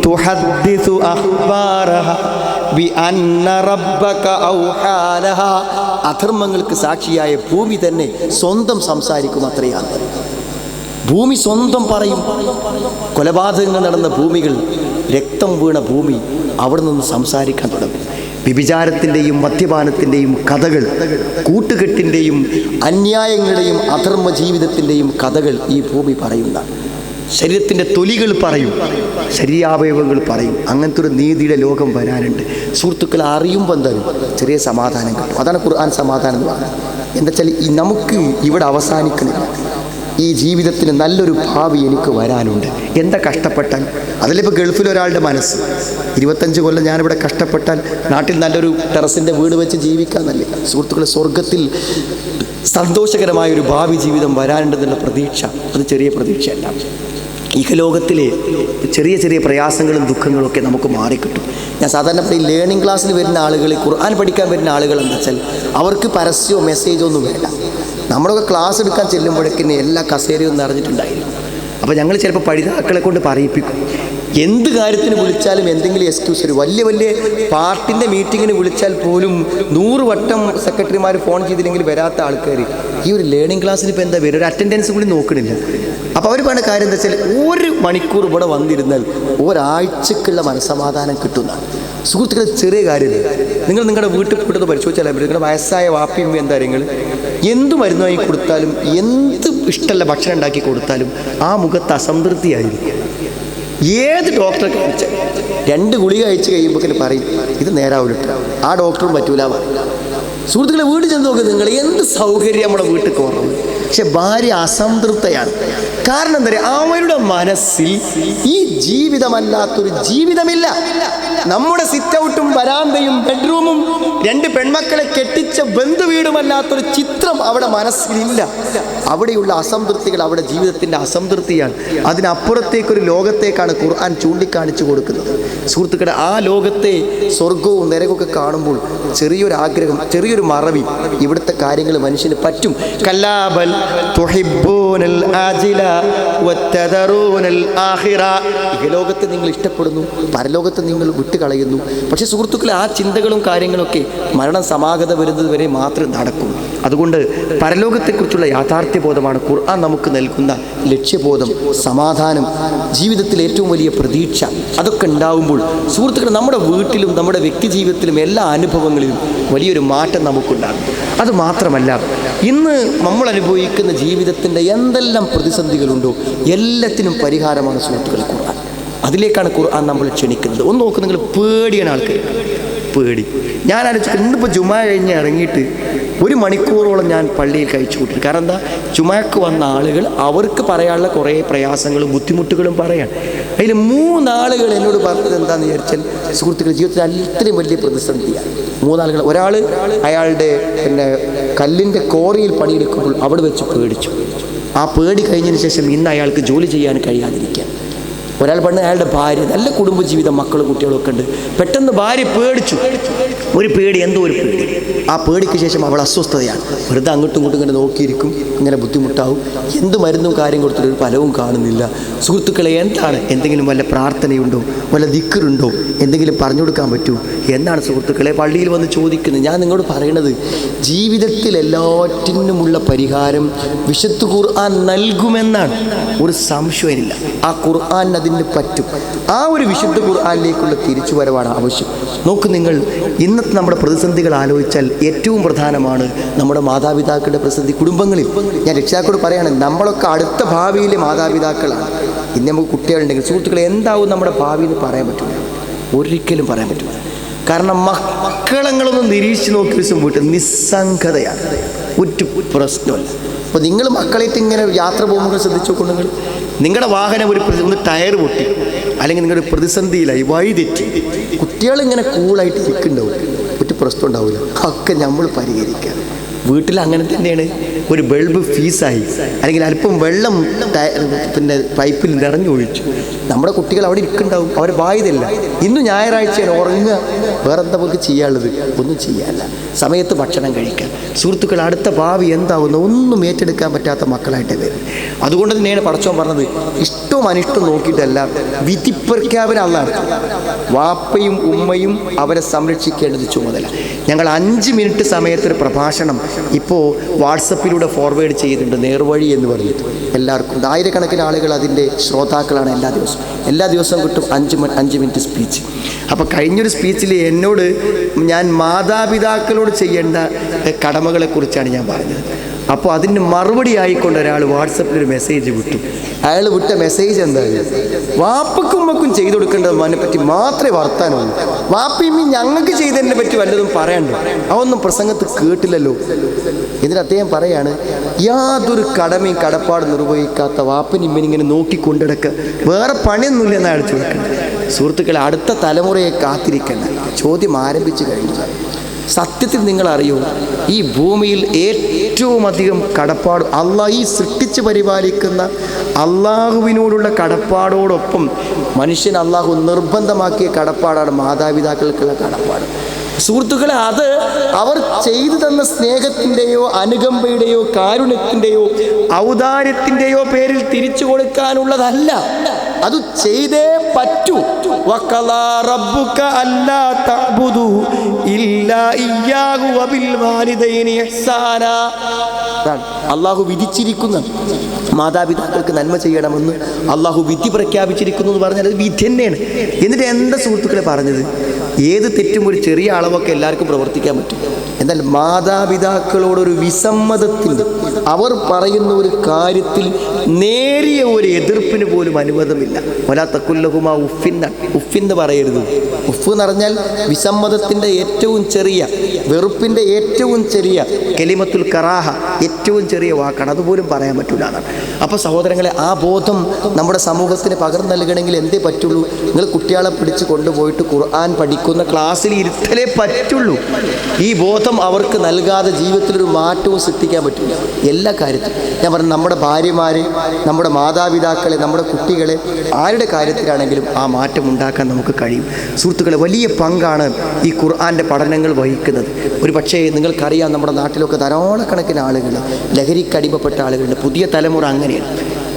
തുഹദ്ദിസു അഖ്ബാറഹ ബിഅന്ന റബ്ബക ഔഹാലഹ. അധർമ്മങ്ങൾക്ക് സാക്ഷിയായ ഭൂമി തന്നെ സ്വന്തം സംസാരിക്കും. അത്രയാണ്. ഭൂമി സ്വന്തം പറയും. കൊലപാതകങ്ങൾ നടന്ന ഭൂമികൾ, രക്തം വീണ ഭൂമി അവിടെ നിന്ന് സംസാരിക്കാൻ തുടങ്ങും. വ്യഭിചാരത്തിൻ്റെയും മദ്യപാനത്തിൻ്റെയും കഥകൾ, കൂട്ടുകെട്ടിൻ്റെയും അന്യായങ്ങളുടെയും അധർമ്മ ജീവിതത്തിൻ്റെയും കഥകൾ ഈ ഭൂമി പറയുന്നതാണ്. ശരീരത്തിൻ്റെ തൊലികൾ പറയും, ശരീരാവയവങ്ങൾ പറയും. അങ്ങനത്തെ ഒരു നീതിയുടെ ലോകം വരാനുണ്ട്. സുഹൃത്തുക്കൾ, അറിയുമ്പോൾ എന്തായാലും ചെറിയ സമാധാനം കിട്ടും. അതാണ് ഖുർആൻ സമാധാനം എന്ന് പറഞ്ഞത്. എന്താ വെച്ചാൽ നമുക്ക് ഇവിടെ അവസാനിക്കുന്നില്ല. ഈ ജീവിതത്തിന് നല്ലൊരു ഭാവി എനിക്ക് വരാനുണ്ട്. എന്താ കഷ്ടപ്പെട്ടാൽ അതിലിപ്പോൾ ഗൾഫിൽ ഒരാളുടെ മനസ്സ് 25 കൊല്ലം ഞാനിവിടെ കഷ്ടപ്പെട്ടാൽ നാട്ടിൽ നല്ലൊരു ടെറസിൻ്റെ വീട് വെച്ച് ജീവിക്കാമെന്നല്ലേ. സുഹൃത്തുക്കളെ, സ്വർഗത്തിൽ സന്തോഷകരമായൊരു ഭാവി ജീവിതം വരാനുണ്ടെന്നുള്ള പ്രതീക്ഷ അത് ചെറിയ പ്രതീക്ഷയല്ല. ഇഹലോകത്തിലെ ചെറിയ ചെറിയ പ്രയാസങ്ങളും ദുഃഖങ്ങളും ഒക്കെ നമുക്ക് മാറിക്കിട്ടും. ഞാൻ സാധാരണ ഈ ലേണിംഗ് ക്ലാസ്സിൽ വരുന്ന ആളുകൾ, ഖുർആൻ പഠിക്കാൻ വരുന്ന ആളുകൾ എന്താ വെച്ചാൽ അവർക്ക് പരസ്യമോ മെസ്സേജോ ഒന്നും വേണ്ട. നമ്മളൊക്കെ ക്ലാസ് എടുക്കാൻ ചെല്ലുമ്പോഴേക്കിന് എല്ലാ കസേരയും നിറഞ്ഞിട്ടുണ്ടായിരുന്നു. അപ്പോൾ ഞങ്ങൾ ചിലപ്പോൾ പഠിതാക്കളെ കൊണ്ട് പറയിപ്പിക്കും. എന്ത് കാര്യത്തിന് വിളിച്ചാലും എന്തെങ്കിലും എക്സ്ക്യൂസ് വരും. വലിയ പാർട്ടിൻ്റെ മീറ്റിങ്ങിന് വിളിച്ചാൽ പോലും 100 വട്ടം സെക്രട്ടറിമാർ ഫോൺ ചെയ്തില്ലെങ്കിൽ വരാത്ത ആൾക്കാർ ഈ ഒരു ലേണിംഗ് ക്ലാസ്സിൽ ഇപ്പോൾ എന്താ വരും? ഒരു അറ്റൻഡൻസ് കൂടി നോക്കണില്ല. അപ്പോൾ അവർ പറഞ്ഞ കാര്യം എന്താ വെച്ചാൽ 1 മണിക്കൂർ ഇവിടെ വന്നിരുന്നാൽ ഒരാഴ്ചക്കുള്ള മനസ്സമാധാനം കിട്ടുന്നതാണ്. സുഹൃത്തുക്കളെ, ചെറിയ കാര്യമില്ല. നിങ്ങൾ നിങ്ങളുടെ വീട്ടിൽ പോയിട്ട് പരിശോധിച്ചാൽ നിങ്ങളുടെ വയസ്സായ വാപ്പിയും എന്താ നിങ്ങൾ എന്ത് മരുന്ന് വാങ്ങി കൊടുത്താലും എന്ത് ഇഷ്ടമല്ല ഭക്ഷണം ഉണ്ടാക്കി കൊടുത്താലും ആ മുഖത്ത് അസംതൃപ്തിയായിരിക്കും. ഏത് ഡോക്ടറെ കാണിച്ചാൽ 2 ഗുളിക കഴിച്ച് കഴിയുമ്പോൾ പറയും ഇത് നേരാവില്ല, ആ ഡോക്ടറും പറ്റൂല പറയും. സുഹൃത്തുക്കളെ, വീട് ചെന്ന് നോക്കുക, നിങ്ങൾ എന്ത് സൗകര്യം നമ്മുടെ വീട്ടിൽ കുറവ്. പക്ഷെ ഭാര്യ അസംതൃപ്തയാണ്. കാരണം എന്താ പറയുക, അവരുടെ മനസ്സിൽ ഈ ജീവിതമല്ലാത്തൊരു ജീവിതമില്ല. നമ്മുടെ സിറ്റ് ഔട്ടും വരാന്തയും ബെഡ്റൂമും 2 പെൺമക്കളെ കെട്ടിച്ച ബന്ധുവീടുമല്ലാത്തൊരു ചിത്രം അവിടെ മനസ്സിലില്ല. അവിടെയുള്ള അസംതൃപ്തികൾ അവിടെ ജീവിതത്തിൻ്റെ അസംതൃപ്തിയാണ്. അതിനപ്പുറത്തേക്കൊരു ലോകത്തേക്കാണ് ഖുർആൻ ചൂണ്ടിക്കാണിച്ചു കൊടുക്കുന്നത്. സുഹൃത്തുക്കളെ, ആ ലോകത്തെ സ്വർഗവും നരകമൊക്കെ കാണുമ്പോൾ ചെറിയൊരു ആഗ്രഹം, ചെറിയൊരു മറവി, ഇവിടുത്തെ കാര്യങ്ങൾ മനുഷ്യന് പറ്റും. കല്ലാബൽ തുഹിബ്ബൂനൽ ആജില വതദറൂനൽ ആഖിറ. ഇഹലോകത്തെ നിങ്ങൾ ഇഷ്ടപ്പെടുന്നു, പരലോകത്തെ നിങ്ങൾ വിട്ടുകളയുന്നു. പക്ഷേ സുഹൃത്തുക്കളെ, ആ ചിന്തകളും കാര്യങ്ങളൊക്കെ മരണം സമാഗത വരുന്നത് വരെ മാത്രമേ നടക്കൂ. അതുകൊണ്ട് പരലോകത്തെക്കുറിച്ചുള്ള യാഥാർത്ഥ്യബോധമാണ് ഖുർആൻ നമുക്ക് നൽകുന്ന ലക്ഷ്യബോധം, സമാധാനം, ജീവിതത്തിൽ ഏറ്റവും വലിയ പ്രതീക്ഷ. അതൊക്കെ ഉണ്ടാവുമ്പോൾ സുഹൃത്തുക്കളെ, നമ്മുടെ വീട്ടിലും നമ്മുടെ വ്യക്തി ജീവിതത്തിലും എല്ലാ അനുഭവങ്ങളിലും വലിയൊരു മാറ്റം നമുക്കുണ്ടാകും. അതുമാത്രമല്ല, ഇന്ന് നമ്മൾ അനുഭവിക്കുന്ന ജീവിതത്തിൻ്റെ എന്തെല്ലാം പ്രതിസന്ധികളുണ്ടോ എല്ലാത്തിനും പരിഹാരമാണ് സുഹൃത്തുക്കൾ ഖുർആൻ. അതിലേക്കാണ് ഖുർആൻ നമ്മൾ ക്ഷണിക്കുന്നത്. ഒന്ന് നോക്ക്, നിങ്ങൾ പേടിയാണ് ആൾക്കാർ, പേടി. ഞാൻ ആലോചിക്കുന്നത്, ഇന്നിപ്പോൾ ജുമാ കഴിഞ്ഞ് ഇറങ്ങിയിട്ട് 1 മണിക്കൂറോളം ഞാൻ പള്ളിയിൽ കഴിച്ചു കൂട്ടി. കാരണം എന്താ, ജുമാക്ക് വന്ന ആളുകൾ അവർക്ക് പറയാനുള്ള കുറേ പ്രയാസങ്ങളും ബുദ്ധിമുട്ടുകളും പറയാൻ. അതിൽ 3 ആളുകൾ എന്നോട് പറഞ്ഞത് എന്താണെന്ന് വിചാരിച്ചാൽ, സുഹൃത്തുക്കൾ, ജീവിതത്തിൽ അത്രയും വലിയ പ്രതിസന്ധിയാണ്. 3 ആളുകൾ. ഒരാൾ അയാളുടെ കല്ലിൻ്റെ കോറിയിൽ പണിയെടുക്കുമ്പോൾ അവിടെ വെച്ച് പേടിച്ചു. ആ പേടി കഴിഞ്ഞതിന് ശേഷം ഇന്ന് അയാൾക്ക് ജോലി ചെയ്യാൻ കഴിയാതിരിക്കുക. ഒരാൾ പറഞ്ഞ അയാളുടെ ഭാര്യ, നല്ല കുടുംബജീവിതം, മക്കളും കുട്ടികളൊക്കെ ഉണ്ട്. പെട്ടെന്ന് ഭാര്യ പേടിച്ചു. ഒരു പേടി, എന്തോ ഒരു പേടി. ആ പേടിക്ക് ശേഷം അവൾ അസ്വസ്ഥതയാണ്. വെറുതെ അങ്ങോട്ടും ഇങ്ങോട്ടും ഇങ്ങനെ നോക്കിയിരിക്കും, ഇങ്ങനെ ബുദ്ധിമുട്ടാവും. എന്ത് മരുന്നും കാര്യം കൊടുത്തിട്ട് ഒരു ഫലവും കാണുന്നില്ല. സുഹൃത്തുക്കളെ, എന്താണ്? എന്തെങ്കിലും വല്ല പ്രാർത്ഥനയുണ്ടോ, വല്ല ദിക്റുണ്ടോ, എന്തെങ്കിലും പറഞ്ഞു കൊടുക്കാൻ പറ്റുമോ എന്നാണ് സുഹൃത്തുക്കളെ പള്ളിയിൽ വന്ന് ചോദിക്കുന്നത്. ഞാൻ നിങ്ങളോട് പറയണത്, ജീവിതത്തിൽ എല്ലാറ്റിനുമുള്ള പരിഹാരം വിശുദ്ധ ഖുർആൻ നൽകുമെന്നാണ്. ഒരു സംശയമില്ല. ആ ഖുർആൻ അതിന് പറ്റും. ആ ഒരു വിശുദ്ധ ഖുർആനിലേക്കുള്ള തിരിച്ചുവരവാണ് ആവശ്യം. നോക്ക് നിങ്ങൾ, ഇന്നത്തെ നമ്മുടെ പ്രതിസന്ധികൾ ആലോചിച്ചാൽ ഏറ്റവും പ്രധാനമാണ് നമ്മുടെ മാതാപിതാക്കളുടെ പ്രതിസന്ധി. കുടുംബങ്ങളിൽ ഞാൻ രക്ഷിതാക്കളോട് പറയാണ്, നമ്മളൊക്കെ അടുത്ത ഭാവിയിലെ മാതാപിതാക്കളാണ്. ഇനി നമുക്ക് കുട്ടികളുണ്ടെങ്കിൽ സുഹൃത്തുക്കളെ എന്താവും നമ്മുടെ ഭാവി എന്ന് പറയാൻ പറ്റില്ല, ഒരിക്കലും പറയാൻ പറ്റില്ല. കാരണം മക്കളങ്ങളൊന്നും നിരീക്ഷിച്ച് നോക്കിയ ദിവസം വീട്ടിൽ നിസ്സംഗതയാണ്, ഒരു പ്രശ്നമല്ല. അപ്പോൾ നിങ്ങൾ മക്കളായിട്ട് ഇങ്ങനെ യാത്ര പോകുമ്പോൾ ശ്രദ്ധിച്ചു നോക്കുന്നുണ്ടെങ്കിൽ നിങ്ങളുടെ വാഹനം ഒന്ന് ടയർ പൊട്ടി അല്ലെങ്കിൽ നിങ്ങളുടെ പ്രതിസന്ധിയിലായി വഴി തെറ്റി, കുട്ടികളിങ്ങനെ കൂളായിട്ട് ഇരിക്കുന്നുണ്ടാവും, ഒരു പ്രശ്നം ഉണ്ടാവില്ല, ഒക്കെ നമ്മൾ പരിഹരിക്കുക. വീട്ടിൽ അങ്ങനെ തന്നെയാണ്. ഒരു ബൾബ് ഫീസായി അല്ലെങ്കിൽ അല്പം വെള്ളം പിന്നെ പൈപ്പിൽ നിറഞ്ഞൊഴിച്ചു, നമ്മുടെ കുട്ടികൾ അവിടെ ഇരിക്കുന്നുണ്ടാവും, അവരെ ബാധ്യതയില്ല. ഇന്ന് ഞായറാഴ്ചയാണ്, ഉറങ്ങുക, വേറെ എന്താ നമുക്ക് ചെയ്യാനുള്ളത്? ഒന്നും ചെയ്യാനില്ല. സമയത്ത് ഭക്ഷണം കഴിക്കാൻ. സുഹൃത്തുക്കൾ, അടുത്ത ഭാവി എന്താവുന്ന ഒന്നും ഏറ്റെടുക്കാൻ പറ്റാത്ത മക്കളായിട്ട് വരും. അതുകൊണ്ട് തന്നെയാണ് പടച്ചോൻ പറഞ്ഞത്, ഇഷ്ടവും അനിഷ്ടവും നോക്കിയിട്ടല്ല, വിധി പ്രഖ്യാപനം അള്ളാണ്. വാപ്പയും ഉമ്മയും അവരെ സംരക്ഷിക്കേണ്ടത് ചുമതല. ഞങ്ങൾ 5 മിനിറ്റ് സമയത്തൊരു പ്രഭാഷണം ഇപ്പോൾ വാട്സപ്പിലൂടെ ഫോർവേഡ് ചെയ്തിട്ടുണ്ട്, നേർവഴി എന്ന് പറഞ്ഞിട്ട്. എല്ലാവർക്കും ആയിരക്കണക്കിന് ആളുകൾ അതിൻ്റെ ശ്രോതാക്കളാണ്. എല്ലാ ദിവസവും കിട്ടും 5 മിനിറ്റ് സ്പീച്ച്. അപ്പോൾ കഴിഞ്ഞൊരു സ്പീച്ചിൽ എന്നോട് ഞാൻ മാതാപിതാക്കളോട് ചെയ്യേണ്ട കടമകളെക്കുറിച്ചാണ് ഞാൻ പറഞ്ഞത്. അപ്പോൾ അതിന് മറുപടി ആയിക്കൊണ്ട് ഒരാൾ വാട്സപ്പിലൊരു മെസ്സേജ് വിട്ടു. അയാൾ വിട്ട മെസ്സേജ് എന്തായാലും, വാപ്പക്കും ഉമ്മക്കും ചെയ്തു കൊടുക്കേണ്ടത് അതിനെ പറ്റി മാത്രമേ വർത്താനുള്ളൂ, വാപ്പയും ഞങ്ങൾക്ക് ചെയ്തതിനെ പറ്റി വല്ലതും പറയണ്ടോ? അതൊന്നും പ്രസംഗത്ത് കേട്ടില്ലല്ലോ. എന്നിട്ട് അദ്ദേഹം പറയാണ്, യാതൊരു കടമയും കടപ്പാടും നിർവഹിക്കാത്ത വാപ്പനും ഇമ്മനിങ്ങനെ നോക്കിക്കൊണ്ടിടക്കുക, വേറെ പണിയൊന്നുമില്ല എന്നാണ് ചോദിക്കുന്നത്. സുഹൃത്തുക്കളെ, അടുത്ത തലമുറയെ കാത്തിരിക്കേണ്ട ചോദ്യം ആരംഭിച്ചു കഴിഞ്ഞു. സത്യത്തിൽ നിങ്ങൾ അറിയൂ, ഈ ഭൂമിയിൽ ഏറ്റവും അധികം കടപ്പാട് ഈ സൃഷ്ടിച്ച് പരിപാലിക്കുന്ന അള്ളാഹുവിനോടുള്ള കടപ്പാടോടൊപ്പം മനുഷ്യൻ അള്ളാഹു നിർബന്ധമാക്കിയ കടപ്പാടാണ് മാതാപിതാക്കൾക്കുള്ള കടപ്പാട്. സുഹൃത്തുക്കളെ, അത് അവർ ചെയ്തു തന്ന സ്നേഹത്തിൻ്റെയോ അനുകമ്പയുടെയോ കാരുണ്യത്തിൻ്റെയോ ഔദാര്യത്തിൻ്റെയോ പേരിൽ തിരിച്ചു കൊടുക്കാനുള്ളതല്ല, അത് ചെയ്തേ പറ്റൂ. വഖളാ റബ്ബുക അല്ലാ തഅ്ബുദു ഇല്ലാ ഇയ്യാഹു വബിൽ വാലിദൈനി ഇഹ്സാനാ. അള്ളാഹു വിധിച്ചിരിക്കുന്ന മാതാപിതാക്കൾക്ക് നന്മ ചെയ്യണമെന്ന് അള്ളാഹു വിധി പ്രഖ്യാപിച്ചിരിക്കുന്നു എന്ന് പറഞ്ഞാൽ അത് വിധി തന്നെയാണ്. എന്നിട്ട് എന്താ സുഹൃത്തുക്കളെ പറഞ്ഞത്, ഏത് തെറ്റും ഒരു ചെറിയ അളവൊക്കെ എല്ലാവർക്കും പ്രവർത്തിക്കാൻ പറ്റും. എന്നാൽ മാതാപിതാക്കളോടൊരു വിസമ്മതത്തിൻ്റെ, അവർ പറയുന്ന ഒരു കാര്യത്തിൽ നേരിയ ഒരു എതിർപ്പിന് പോലും അനുവാദമില്ല. വലാ തഖുല്ലഹുമാ ഉഫ്ഫെന്ന് പറയരുത്. ഉഫ് എന്ന് പറഞ്ഞാൽ വിസമ്മതത്തിൻ്റെ ഏറ്റവും ചെറിയ, വെറുപ്പിൻ്റെ ഏറ്റവും ചെറിയ, കലിമത്തുൽ കറാഹ ഏറ്റവും ചെറിയ വാക്കാണ്, അതുപോലും പറയാൻ പറ്റില്ല എന്നാണ്. അപ്പോൾ സഹോദരങ്ങളെ, ആ ബോധം നമ്മുടെ സമൂഹത്തിന് പകർന്നു നൽകണമെങ്കിൽ എന്തേ പറ്റുള്ളൂ? നിങ്ങൾ കുട്ടികളെ പിടിച്ച് കൊണ്ടുപോയിട്ട് ഖുർആൻ പഠിക്കുന്ന ക്ലാസ്സിൽ ഇരുത്തലേ പറ്റുള്ളൂ. ഈ ബോധം അവർക്ക് നൽകാതെ ജീവിതത്തിലൊരു മാറ്റവും സൃഷ്ടിക്കാൻ പറ്റില്ല. എല്ലാ കാര്യത്തിലും ഞാൻ പറഞ്ഞു, നമ്മുടെ ഭാര്യമാരെ, നമ്മുടെ മാതാപിതാക്കളെ, നമ്മുടെ കുട്ടികളെ, ആരുടെ കാര്യത്തിലാണെങ്കിലും ആ മാറ്റം ഉണ്ടാക്കാൻ നമുക്ക് കഴിയും. സുഹൃത്തുക്കളെ, വലിയ പങ്കാണ് ഈ ഖുർആൻ്റെ പഠനങ്ങൾ വഹിക്കുന്നത്. ഒരു പക്ഷേ നിങ്ങൾക്കറിയാം, നമ്മുടെ നാട്ടിലൊക്കെ ധാരാളക്കണക്കിന് ആളുകൾ ലഹരിക്കടിമപ്പെട്ട ആളുകളുണ്ട്. പുതിയ തലമുറ അങ്ങനെയാണ്.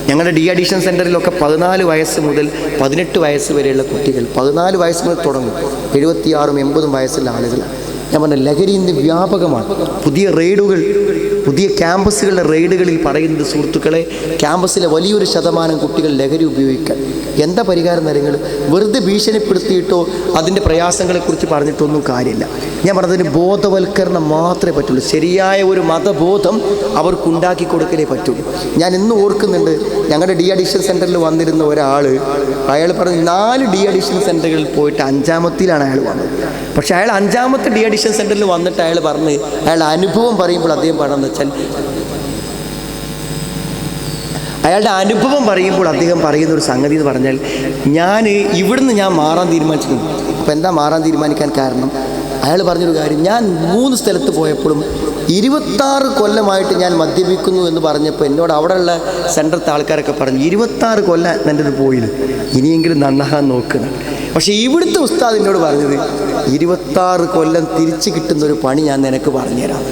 ഞങ്ങളുടെ ഡി അഡിക്ഷൻ സെൻ്ററിലൊക്കെ 14 വയസ്സ് മുതൽ 18 വയസ്സ് വരെയുള്ള കുട്ടികൾ, 14 വയസ്സ് മുതൽ തുടങ്ങും, 76 80 വയസ്സുള്ള ആളുകളാണ്. ഞാൻ പറഞ്ഞ ലഹരി ഇന്ന് വ്യാപകമാണ്. പുതിയ റെയ്ഡുകൾ, പുതിയ ക്യാമ്പസുകളുടെ റെയ്ഡുകളിൽ പറയുന്നത് സുഹൃത്തുക്കളെ, ക്യാമ്പസിലെ വലിയൊരു ശതമാനം കുട്ടികൾ ലഹരി ഉപയോഗിക്കാൻ. എന്താ പരിഹാരം നിങ്ങൾ? വെറുതെ ഭീഷണിപ്പെടുത്തിയിട്ടോ അതിൻ്റെ പ്രയാസങ്ങളെക്കുറിച്ച് പറഞ്ഞിട്ടൊന്നും കാര്യമില്ല. ഞാൻ പറഞ്ഞതിന് ബോധവൽക്കരണം മാത്രമേ പറ്റുള്ളൂ. ശരിയായ ഒരു മതബോധം അവർക്കുണ്ടാക്കി കൊടുക്കലേ പറ്റുള്ളൂ. ഞാൻ ഇന്ന് ഓർക്കുന്നുണ്ട്, ഞങ്ങളുടെ ഡി അഡിക്ഷൻ സെൻ്ററിൽ വന്നിരുന്ന ഒരാൾ, അയാൾ പറഞ്ഞു 4 ഡി അഡിക്ഷൻ സെൻ്ററുകളിൽ പോയിട്ട് 5ാമത്തിലാണ് അയാൾ വന്നത്. പക്ഷേ അയാൾ 5ാമത്തെ ഡി അഡിക്ഷൻ സെൻ്ററിൽ വന്നിട്ട് അയാൾ പറഞ്ഞ്, അയാളുടെ അനുഭവം പറയുമ്പോൾ അദ്ദേഹം പറഞ്ഞതെന്ന് വെച്ചാൽ, അയാളുടെ അനുഭവം പറയുമ്പോൾ അദ്ദേഹം പറയുന്ന ഒരു സംഗതി എന്ന് പറഞ്ഞാൽ, ഇവിടുന്ന് ഞാൻ മാറാൻ തീരുമാനിച്ചിട്ടുണ്ട്. അപ്പോൾ എന്താ മാറാൻ തീരുമാനിക്കാൻ കാരണം? അയാൾ പറഞ്ഞൊരു കാര്യം, ഞാൻ 3 സ്ഥലത്ത് പോയപ്പോഴും 26 കൊല്ലമായിട്ട് ഞാൻ മദ്യപിക്കുന്നു എന്ന് പറഞ്ഞപ്പോൾ എന്നോട് അവിടെയുള്ള സെൻറ്ററത്തെ ആൾക്കാരൊക്കെ പറഞ്ഞു, 26 കൊല്ലം എൻ്റെ ഇത് പോയില്ല, ഇനിയെങ്കിലും നന്നാകാൻ നോക്കുക. പക്ഷേ ഇവിടുത്തെ ഉസ്താദ് എന്നോട് പറഞ്ഞത്, 26 കൊല്ലം തിരിച്ചു കിട്ടുന്നൊരു പണി ഞാൻ നിനക്ക് പറഞ്ഞുതരാം.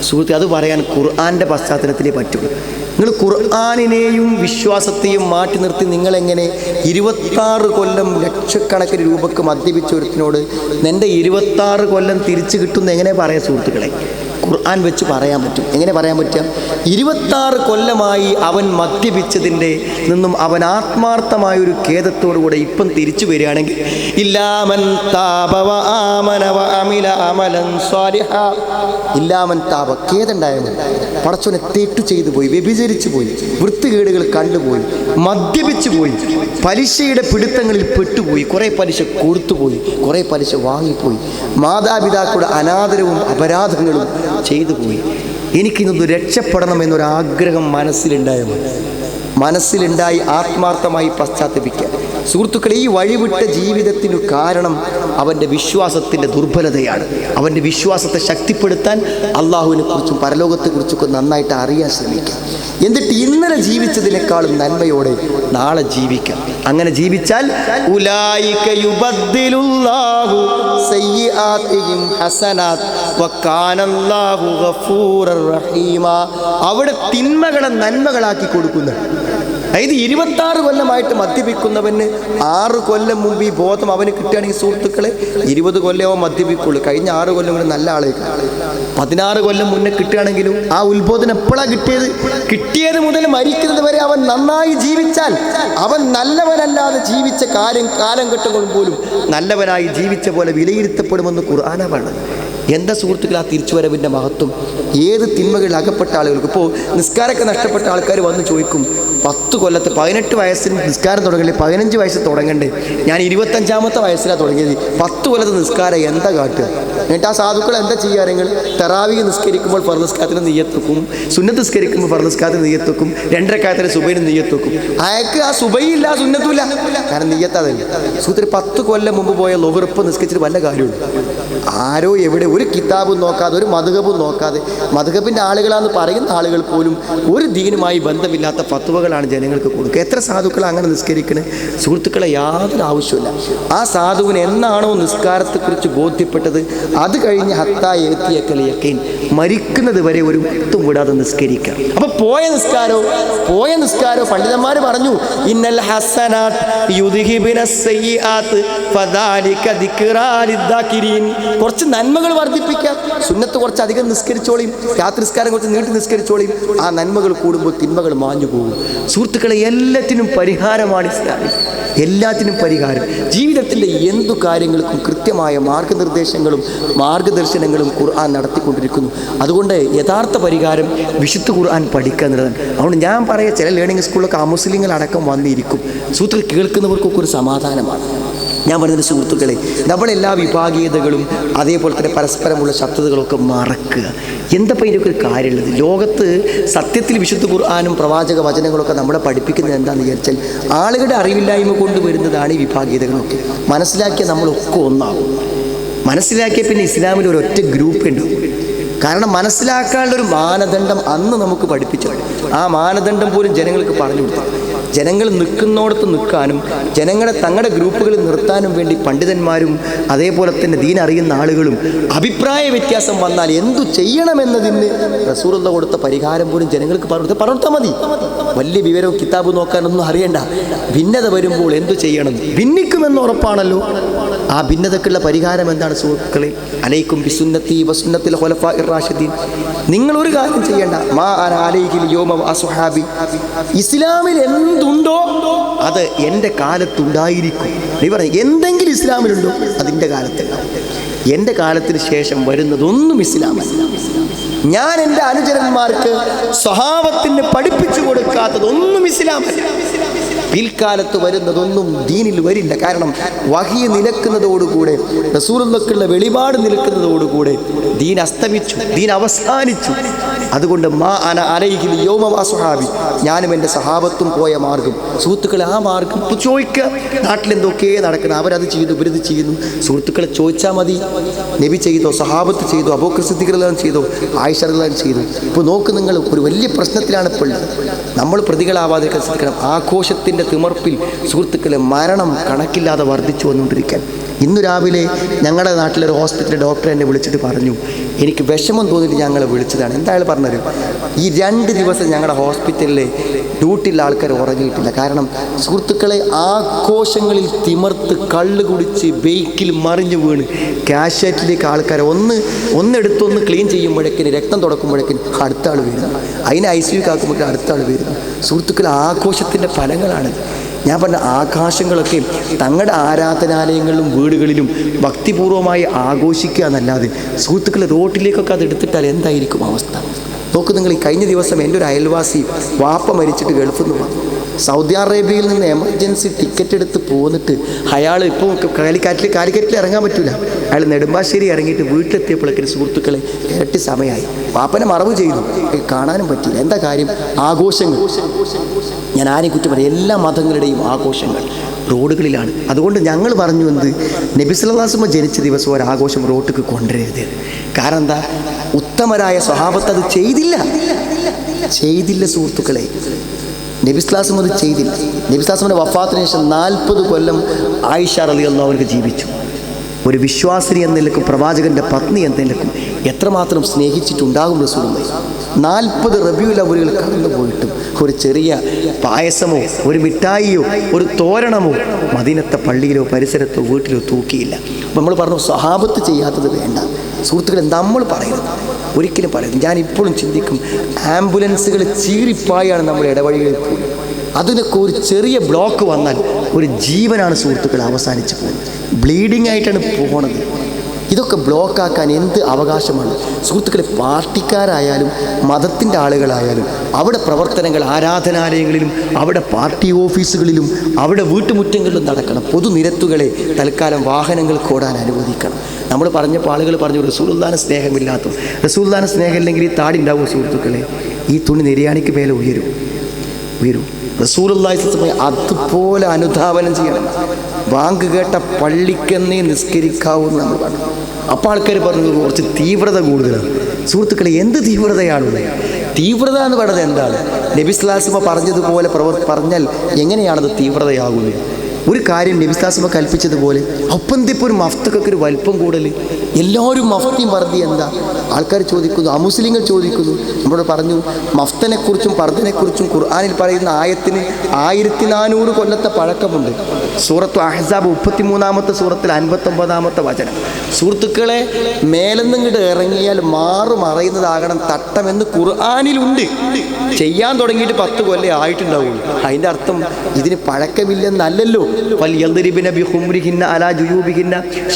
സുഹൃത്തെ, അത് പറയാൻ ഖുർആൻ്റെ പശ്ചാത്തലത്തിലേ പറ്റുള്ളൂ. നിങ്ങൾ ഖുർആനിനെയും വിശ്വാസത്തെയും മാറ്റി നിർത്തി നിങ്ങളെങ്ങനെ 26 കൊല്ലം ലക്ഷക്കണക്കിന് രൂപക്ക് മദ്യപിച്ച ഒരുത്തിനോട് നിൻ്റെ 26 കൊല്ലം തിരിച്ചു കിട്ടുമെന്ന് എങ്ങനെ പറയാം സുഹൃത്തുക്കളെ? ഖുർആൻ വെച്ച് പറയാൻ പറ്റും. എങ്ങനെ പറയാൻ പറ്റുക? 26 കൊല്ലമായി അവൻ മദ്യപിച്ചതിൻ്റെ നിന്നും അവൻ ആത്മാർത്ഥമായൊരു ഖേദത്തോടുകൂടെ ഇപ്പം തിരിച്ചു വരികയാണെങ്കിൽ ഇല്ലാമൻ താബ വ ആമന വ അമില അമലൻ സ്വാലിഹ, ഇല്ലാമൻ താബ, ഖേദമുണ്ടായവൻ പടച്ചോനെ തെറ്റു ചെയ്തു പോയി, വ്യഭിചരിച്ചു പോയി, വൃത്തികേടുകൾ കണ്ടുപോയി, മദ്യപിച്ചു പോയി, പലിശയുടെ പിടുത്തങ്ങളിൽ പെട്ടുപോയി, കുറേ പലിശ കൊടുത്തുപോയി, കുറേ പലിശ വാങ്ങിപ്പോയി, മാതാപിതാക്കളുടെ അനാദരവും അപരാധങ്ങളും ചെയ്തു പോയി. എനിക്കിന്നൊന്ന് രക്ഷപ്പെടണം എന്നൊരാഗ്രഹം മനസ്സിലുണ്ടായി ആത്മാർത്ഥമായി പശ്ചാത്തപിക്കുക. സുഹൃത്തുക്കളെ, ഈ വഴിവിട്ട ജീവിതത്തിനു കാരണം അവൻ്റെ വിശ്വാസത്തിൻ്റെ ദുർബലതയാണ്. അവൻ്റെ വിശ്വാസത്തെ ശക്തിപ്പെടുത്താൻ അള്ളാഹുവിനെ കുറിച്ചും പരലോകത്തെക്കുറിച്ചൊക്കെ നന്നായിട്ട് അറിയാൻ ശ്രമിക്കാം. എന്നിട്ട് ഇന്നലെ ജീവിച്ചതിനേക്കാളും നന്മയോടെ നാളെ ജീവിക്കാം. അങ്ങനെ ജീവിച്ചാൽ ഉലൈക യുബദ്ദിലുല്ലാഹു സയ്യിആതിഹിം ഹസനാത്ത് വകാനല്ലാഹു ഗഫൂറർ റഹീമ. അവിടെ തിന്മകളെ നന്മകളാക്കി കൊടുക്കുന്നു. അതായത് 26 കൊല്ലമായിട്ട് മദ്യപിക്കുന്നവന് 6 കൊല്ലം മുമ്പ് ഈ ബോധം അവന് കിട്ടുകയാണെങ്കിൽ സുഹൃത്തുക്കളെ 20 കൊല്ലമോ മദ്യപിക്കുള്ളൂ. കഴിഞ്ഞ 6 കൊല്ലം കൂടെ നല്ല ആളേക്ക് 16 കൊല്ലം മുന്നേ കിട്ടുകയാണെങ്കിലും ആ ഉത്ബോധനം എപ്പോഴാണ് കിട്ടിയത് മുതൽ മരിക്കുന്നത് വരെ അവൻ നന്നായി ജീവിച്ചാൽ അവൻ നല്ലവനല്ലാതെ ജീവിച്ച കാലഘട്ടങ്ങൾ പോലും നല്ലവനായി ജീവിച്ച പോലെ വിലയിരുത്തപ്പെടുമെന്ന് ഖുർആനാണ്. എന്താ സുഹൃത്തുക്കൾ ആ തിരിച്ചുവരവിൻ്റെ മഹത്വം? ഏത് തിന്മകളിൽ അകപ്പെട്ട ആളുകൾക്ക്, ഇപ്പോൾ നിസ്കാരമൊക്കെ നഷ്ടപ്പെട്ട ആൾക്കാർ വന്ന് ചോദിക്കും, 10 കൊല്ലത്തെ 18 വയസ്സിന് നിസ്കാരം തുടങ്ങണ്ടേ, 15 വയസ്സിൽ തുടങ്ങണ്ടേ, ഞാൻ 25-ാമത്തെ വയസ്സിലാണ് തുടങ്ങിയത്, 10 കൊല്ലത്തെ നിസ്കാരം എന്താ കാട്ടുക? എന്നിട്ട് ആ സാധുക്കൾ എന്താ ചെയ്യുക? നിങ്ങൾ തറാവീഹ് നിസ്കരിക്കുമ്പോൾ ഫർദ് നിസ്കാരത്തിന് നിയ്യത്ത് വെക്കും, സുന്നത്ത് നിസ്കരിക്കുമ്പോൾ ഫർദ് നിസ്കാരത്തിന് നിയ്യത്ത് വെക്കും, 2 റക്അത്തിന് സുബഹിന് നിയ്യത്ത് വെക്കും. അയാൾക്ക് ആ സുബഹിയില്ല, സുന്നത്തുമില്ല, കാരണം നിയ്യത്ത് അതല്ല. സുഹൃത്തുക്കൾ, 10 കൊല്ലം മുമ്പ് പോയ ളുഹ്റിപ്പ് നിസ്കരിച്ചിട്ട് വല്ല കാര്യമുണ്ട്? ആരോ എവിടെ ഒരു കിതാബും നോക്കാതെ, ഒരു മദ്ഹബും നോക്കാതെ, മദ്ഹബിൻ്റെ ആളുകളാണെന്ന് പറയുന്ന ആളുകൾ പോലും ഒരു ദീനുമായി ബന്ധമില്ലാത്ത ഫത്വകളാണ് ജനങ്ങൾക്ക് കൊടുക്കുക. എത്ര സാധുക്കൾ അങ്ങനെ നിസ്കരിക്കണേ? സുഹൃത്തുക്കളെ, യാതൊരു ആവശ്യമില്ല. ആ സാധുവിന് എന്നാണോ നിസ്കാരത്തെക്കുറിച്ച് ബോധ്യപ്പെട്ടത് അത് കഴിഞ്ഞ് ഹത്താ ഏത്തിയക്കൽ യഖീൻ, മരിക്കുന്നത് വരെ ഒരു ഒത്തും വിടാതെ നിസ്കരിക്കുക. അപ്പോൾ പോയ നിസ്കാരോ പണ്ഡിതന്മാർ പറഞ്ഞു, ഇന്നൽ ഹസനാത്ത് യുദ്ഹിബിനസ് സയ്യിആത്ത് ഫദാലിക ദിക്റാ ലിദ്ദാകിരീൻ. കുറച്ച് നന്മകൾ വർദ്ധിപ്പിക്കാം. സുന്നത്ത് കുറച്ച് അധികം നിസ്കരിച്ചോളിയും, രാത്രി നിസ്കാരം കുറച്ച് നീട്ടി നിസ്കരിച്ചോളിയും. ആ നന്മകൾ കൂടുമ്പോൾ തിന്മകൾ മാഞ്ഞു പോകും. സുഹൃത്തുക്കളെ, എല്ലാറ്റിനും പരിഹാരമാണ് ഇസ്ലാമിൽ. എല്ലാറ്റിനും പരിഹാരം. ജീവിതത്തിൻ്റെ എന്തു കാര്യങ്ങൾക്കും കൃത്യമായ മാർഗദർശനങ്ങളും ഖുർആൻ നടത്തിക്കൊണ്ടിരിക്കുന്നു. അതുകൊണ്ട് യഥാർത്ഥ പരിഹാരം വിശുദ്ധ ഖുർആൻ പഠിക്കുക എന്നുള്ളതാണ്. അതുകൊണ്ട് ഞാൻ പറയാം, ചില ലേണിംഗ് സ്കൂളിലൊക്കെ അമുസ്ലിങ്ങളടക്കം വന്നിരിക്കും. സുഹൃത്തുക്കൾ, കേൾക്കുന്നവർക്കൊക്കെ ഒരു സമാധാനമാണ്. ഞാൻ പറഞ്ഞത് സുഹൃത്തുക്കളെ, നമ്മളെല്ലാ വിഭാഗീയതകളും അതേപോലെ തന്നെ പരസ്പരമുള്ള ശത്രുതകളൊക്കെ മറക്കുക. എന്തപ്പോൾ ഇതിനൊക്കെ ഒരു കാര്യമുള്ളത്? ലോകത്ത് സത്യത്തിൽ വിശുദ്ധ ഖുർആനും പ്രവാചക വചനങ്ങളൊക്കെ നമ്മളെ പഠിപ്പിക്കുന്നത് എന്താണെന്ന് വിചാരിച്ചാൽ ആളുകളുടെ അറിവില്ലായ്മ കൊണ്ട് വരുന്നതാണ് ഈ വിഭാഗീയതകളൊക്കെ. മനസ്സിലാക്കിയ നമ്മളൊക്കെ ഒന്നാവും. മനസ്സിലാക്കിയ പിന്നെ ഇസ്ലാമിൽ ഒരൊറ്റ ഗ്രൂപ്പ് ഉണ്ട്. കാരണം മനസ്സിലാക്കാനുള്ള ഒരു മാനദണ്ഡം അന്ന് നമുക്ക് പഠിപ്പിച്ചു. ആ മാനദണ്ഡം പോലും ജനങ്ങൾക്ക് പറഞ്ഞു കൊടുത്തു. ജനങ്ങൾ നിൽക്കുന്നിടത്ത് നിൽക്കാനും ജനങ്ങളെ തങ്ങളുടെ ഗ്രൂപ്പുകളിൽ നിർത്താനും വേണ്ടി പണ്ഡിതന്മാരും അതേപോലെ തന്നെ ദീൻ അറിയുന്ന ആളുകളും അഭിപ്രായ വ്യത്യാസം വന്നാൽ എന്തു ചെയ്യണമെന്നതിന് റസൂലുള്ള കൊടുത്ത പരിഹാരം പോലും ജനങ്ങൾക്ക് പറഞ്ഞാൽ മതി. വലിയ വിവരവും കിതാബ് നോക്കാനൊന്നും അറിയണ്ട. ഭിന്നത വരുമ്പോൾ എന്തു ചെയ്യണം? ഭിന്നിക്കുമെന്ന് ഉറപ്പാണല്ലോ. ആ ഭിന്നതക്കുള്ള പരിഹാരം എന്താണ് സുഹൃത്തുക്കളെ? അലൈക്കും ബിസുന്നത്തി വസുന്നത്തിൽ ഖുലഫാഇർ റാഷിദീൻ. നിങ്ങളൊരു കാര്യം ചെയ്യേണ്ട. മാ അന അലൈഹിൽ യൗമ വഅസ്ഹാബി. ഇസ്ലാമിൽ എന്തുണ്ടോ അത് എൻ്റെ കാലത്തുണ്ടായിരിക്കും. നീ പറഞ്ഞു എന്തെങ്കിലും ഇസ്ലാമിലുണ്ടോ അതിൻ്റെ കാലത്തുണ്ടാവും. എൻ്റെ കാലത്തിന് ശേഷം വരുന്നതൊന്നും ഇസ്ലാമല്ല. ഞാൻ എൻ്റെ അനുചരന്മാർക്ക് സ്വഹാബത്തിന് പഠിപ്പിച്ചു കൊടുക്കാത്തതൊന്നും ഇസ്ലാമല്ല. പിൽക്കാലത്ത് വരുന്നതൊന്നും ദീനിൽ വരില്ല. കാരണം വഹി നിലക്കുന്നതോടുകൂടെ, റസൂലുള്ളാഹിക്കുള്ള വെളിപാട് നിൽക്കുന്നതോടുകൂടെ ദീൻ അസ്തമിച്ചു, ദീൻ അവസാനിച്ചു. അതുകൊണ്ട് മാ അന അലൈഹിൽ യൗമ വഅസ്ഹാബി, ഞാനും എൻ്റെ സഹാബത്തും പോയ മാർഗം. സുഹൃത്തുക്കളെ, ആ മാർഗം ഇപ്പോൾ ചോദിക്കുക. നാട്ടിലെന്തൊക്കെ നടക്കണം, അവരത് ചെയ്തു, ഇവരത് ചെയ്യുന്നു. സുഹൃത്തുക്കളെ, ചോദിച്ചാൽ മതി. നബി ചെയ്തോ, സഹാബത്ത് ചെയ്തോ, അബൂബക്കർ സിദ്ദീഖ് റളിയല്ലാഹു ചെയ്തോ, ആയിഷ റളിയല്ലാഹു ചെയ്തു. ഇപ്പോൾ നോക്ക്, നിങ്ങൾ ഒരു വലിയ പ്രശ്നത്തിലാണ് ഇപ്പോൾ ഉള്ളത്. നമ്മൾ പ്രതികളാവാതിരിക്കാൻ ശ്രദ്ധിക്കണം. ആഘോഷത്തിൻ്റെ തിമർപ്പിൽ സുഹൃത്തുക്കളെ മരണം കണക്കില്ലാതെ വർദ്ധിച്ചു വന്നുകൊണ്ടിരിക്കാൻ. ഇന്നു രാവിലെ ഞങ്ങളുടെ നാട്ടിലൊരു ഹോസ്പിറ്റലിലെ ഡോക്ടർ എന്നെ വിളിച്ചിട്ട് പറഞ്ഞു, എനിക്ക് വിഷമം തോന്നിയിട്ട് ഞങ്ങളെ വിളിച്ചതാണ്. എന്തായാലും പറഞ്ഞത്, ഈ 2 ദിവസം ഞങ്ങളുടെ ഹോസ്പിറ്റലിലെ ഡ്യൂട്ടിയുള്ള ആൾക്കാർ ഉറങ്ങിയിട്ടില്ല. കാരണം സുഹൃത്തുക്കളെ, ആഘോഷങ്ങളിൽ തിമർത്ത് കള്ള് കുടിച്ച് ബൈക്കിൽ മറിഞ്ഞു വീണ് കാഷ്വാലിറ്റിയിലേക്ക് ആൾക്കാരെ ഒന്നെടുത്തൊന്ന് ക്ലീൻ ചെയ്യുമ്പോഴേക്കിന്, രക്തം തുടക്കുമ്പോഴേക്കിന് അടുത്ത ആൾ വരുന്നു. അതിനെ ICU കാക്കുമ്പോഴേക്കും അടുത്ത ആൾ വരുന്നു. സുഹൃത്തുക്കളെ, ആഘോഷത്തിൻ്റെ ഫലങ്ങളാണ്. ഞാൻ പറഞ്ഞ ആഘോഷങ്ങളൊക്കെ തങ്ങളുടെ ആരാധനാലയങ്ങളിലും വീടുകളിലും ഭക്തിപൂർവ്വമായി ആഘോഷിക്കുക എന്നല്ലാതെ സുഹൃത്തുക്കളെ റോട്ടിലേക്കൊക്കെ അത് എടുത്തിട്ടാൽ എന്തായിരിക്കും അവസ്ഥ? നോക്ക് നിങ്ങൾ, ഈ കഴിഞ്ഞ ദിവസം എൻ്റെ ഒരു അയൽവാസി വാപ്പ മരിച്ചിട്ട് ഗൾഫിൽ നിന്ന് വന്നു. സൗദി അറേബ്യയിൽ നിന്ന് എമർജൻസി ടിക്കറ്റ് എടുത്ത് പോന്നിട്ട് അയാൾ ഇപ്പോൾ കാലിക്കറ്റിൽ ഇറങ്ങാൻ പറ്റില്ല. അയാൾ നെടുമ്പാശ്ശേരി ഇറങ്ങിയിട്ട് വീട്ടിലെത്തിയപ്പോഴേക്കും സുഹൃത്തുക്കളെ ഇരട്ടി സമയമായി. വാപ്പനെ മറവ് ചെയ്തു, കാണാനും പറ്റില്ല. എന്താ കാര്യം? ആഘോഷങ്ങൾ. ഞാൻ ആരെയും കുറ്റം പറയും, എല്ലാ മതങ്ങളുടെയും ആഘോഷങ്ങൾ റോഡുകളിലാണ്. അതുകൊണ്ട് ഞങ്ങൾ പറഞ്ഞു, എന്ത്, നബി സല്ലല്ലാഹു അലൈഹി വസല്ലം ജനിച്ച ദിവസം ഒരാഘോഷം റോട്ടിലേക്ക് കൊണ്ടുവരരുത്. കാരണം എന്താ? ഉത്തമരായ സ്വഹാബത്ത് അത് ചെയ്തില്ല സുഹൃത്തുക്കളെ. നബി സല്ലല്ലാഹു അലൈഹി വസല്ലം അത് ചെയ്തില്ല. നബി സല്ലല്ലാഹു അലൈഹി വസല്ലം വഫാത്തിന് ശേഷം 40 കൊല്ലം ആയിഷ റളിയല്ലാഹു അൻഹ ജീവിച്ചു. ഒരു വിശ്വാസിനി എന്ന നിലക്കും പ്രവാചകൻ്റെ പത്നി എന്ന നിലക്കും എത്രമാത്രം സ്നേഹിച്ചിട്ടുണ്ടാകും റസൂലുള്ളാഹി. 40 റബീഉൽ അവ്വലുകൾ കടന്നു പോയിട്ടും ഒരു ചെറിയ പായസമോ ഒരു മിഠായിയോ ഒരു തോരണമോ മദീനത്തെ പള്ളിയിലോ പരിസരത്തോ വീട്ടിലോ തൂക്കിയില്ല. അപ്പോൾ നമ്മൾ പറഞ്ഞു, സ്വഹാബത്ത് ചെയ്യാത്തത് വേണ്ട. സുഹൃത്തുക്കളെ, നമ്മൾ പറയുന്നത് ഒരിക്കലും പറയുന്നത്, ഞാൻ ഇപ്പോഴും ചിന്തിക്കും, ആംബുലൻസുകൾ ചീറിപ്പായാണ് നമ്മുടെ ഇടവഴികളിൽ പോകുന്നത്. അതിനൊക്കെ ഒരു ചെറിയ ബ്ലോക്ക് വന്നാൽ ഒരു ജീവനാണ് സുഹൃത്തുക്കളെ അവസാനിച്ച് പോകുന്നത്. ബ്ലീഡിങ് ആയിട്ടാണ് പോകുന്നത്. ഇതൊക്കെ ബ്ലോക്കാക്കാൻ എന്ത് അവകാശമാണ് സുഹൃത്തുക്കളെ? പാർട്ടിക്കാരായാലും മതത്തിൻ്റെ ആളുകളായാലും അവിടെ പ്രവർത്തനങ്ങൾ ആരാധനാലയങ്ങളിലും അവിടെ പാർട്ടി ഓഫീസുകളിലും അവിടെ വീട്ടുമുറ്റങ്ങളിലും നടക്കണം. പൊതുനിരത്തുകളെ തൽക്കാലം വാഹനങ്ങൾക്ക് ഓടാൻ അനുവദിക്കണം. നമ്മൾ പറഞ്ഞപ്പോൾ ആളുകൾ പറഞ്ഞു, റസൂലുള്ളാഹിനെ സ്നേഹമില്ലാത്ത, റസൂലുള്ളാഹിനെ സ്നേഹമില്ലെങ്കിൽ ഈ താടി ഉണ്ടാവും സുഹൃത്തുക്കളെ. ഈ തുണി നെരിയാണിക്ക് മേലെ ഉയരും. റസൂലുള്ളാഹി അതുപോലെ അനുധാവനം ചെയ്യണം. ബാങ്ക് കേട്ട പള്ളിക്കെന്നേ നിസ്കരിക്കാവൂ എന്ന് നമ്മൾ പറഞ്ഞു. അപ്പോൾ ആൾക്കാർ പറഞ്ഞു, കുറച്ച് തീവ്രത കൂടുതലാണ്. സുഹൃത്തുക്കളെ, എന്ത് തീവ്രതയാണുള്ളത്? തീവ്രത എന്ന് പറയുന്നത് എന്താണ്? നബി സല്ലല്ലാഹു അലൈഹി വസല്ലം പറഞ്ഞതുപോലെ പറഞ്ഞാൽ എങ്ങനെയാണത് തീവ്രതയാകുന്നത്? ഒരു കാര്യം നബി സല്ലല്ലാഹു അലൈഹി വസല്ലം കൽപ്പിച്ചതുപോലെ ഒപ്പന്തിപ്പോൾ ഒരു മഫ്തക്കൊക്കെ ഒരു വലിപ്പം കൂടുതൽ. എല്ലാവരും മഫ്തിയും പർദ്ദ എന്താ? ആൾക്കാർ ചോദിക്കുന്നു, അമുസ്ലിങ്ങൾ ചോദിക്കുന്നു. നമ്മളോട് പറഞ്ഞു, മഫ്തനെക്കുറിച്ചും പർദ്ദനെക്കുറിച്ചും ഖുർആനിൽ പറയുന്ന ആയത്തിന് 1400 കൊല്ലത്തെ പഴക്കമുണ്ട്. സൂറത്തു അഹ്സാബ് 33-ാമത്തെ സൂറത്തിൽ 59-ാമത്തെ വചനം. സുഹൃത്തുക്കളെ, മേലെന്നിങ്ങോട്ട് ഇറങ്ങിയാൽ മറയുന്നതാകണം തട്ടമെന്ന് ഖുർആനിലുണ്ട്. ചെയ്യാൻ തുടങ്ങിയിട്ട് 10 കൊല്ലം ആയിട്ടുണ്ടാവുള്ളൂ. അതിൻ്റെ അർത്ഥം ഇതിന് പഴക്കമില്ലെന്നല്ലല്ലോ.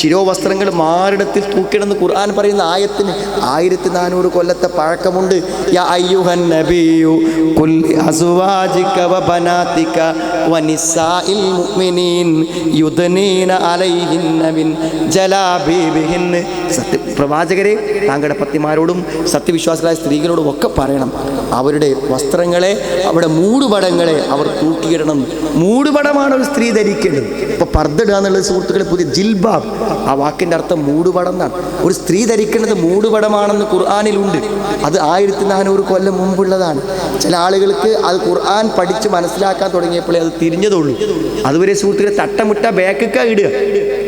ശിരോവസ്ത്രങ്ങൾ മാറിടത്തിൽ തൂക്കിടന്ന് ഖുർആൻ പറയുന്ന ആയത്തിന് 1400 കൊല്ലത്തെ പഴക്കമുണ്ട്. യാ അയ്യുഹൻ നബിയു ഖുൽ അസ്വാജിക വബനാതിക വനിസാഇൽ മുഅ്മിനീൻ യുദ്നീന അലൈഹിന്ന മിൻ ജലാബീബിഹിൻ. പ്രവാചകരെ, താങ്കളുടെ പത്നിമാരോടും സത്യവിശ്വാസികളായ സ്ത്രീകളോടും ഒക്കെ പറയണം, അവരുടെ വസ്ത്രങ്ങളെ, അവരുടെ മൂടുപടങ്ങളെ അവർ തൂക്കിയിടണം. മൂടുപടമാണ് ഒരു സ്ത്രീ ധരിക്കേണ്ടത്. ഇപ്പോൾ പർദ്ദ എന്നുള്ളത് സുഹൃത്തുക്കളെ പുതിയ ജിൽബാബ്, ആ വാക്കിൻ്റെ അർത്ഥം മൂടുപടം എന്നാണ്. ഒരു സ്ത്രീ ധരിക്കേണ്ടത് മൂടുപടമാണെന്ന് ഖുർആനിലുണ്ട്. അത് 1400 കൊല്ലം മുമ്പുള്ളതാണ്. ചില ആളുകൾക്ക് അത് ഖുർആൻ പഠിച്ച് മനസ്സിലാക്കാൻ തുടങ്ങിയപ്പോഴേ അത് തിരിഞ്ഞതുള്ളൂ. അതുവരെ സുഹൃത്തുക്കളെ തട്ടമുട്ട ബാക്കിക്കാ ഇടുക.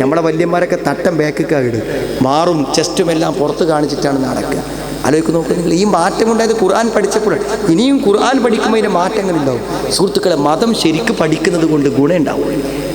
നമ്മുടെ വല്യന്മാരൊക്കെ തട്ടം ബാക്കിക്കാ ഇടുക. മാറും ചെസ്റ്റും എല്ലാം പുറത്ത് കാണിച്ചിട്ടാണ് നടക്കുക. ആലോചിക്ക് നോക്കുക നിങ്ങൾ, ഈ മാറ്റമുണ്ടായത് ഖുർആൻ പഠിച്ചപ്പോഴാണ്. ഇനിയും ഖുർആൻ പഠിക്കുമ്പോൾ അതിൻ്റെ മാറ്റങ്ങളുണ്ടാവും. സുഹൃത്തുക്കളെ, മതം ശരിക്ക് പഠിക്കുന്നത് കൊണ്ട് ഗുണം ഉണ്ടാവും.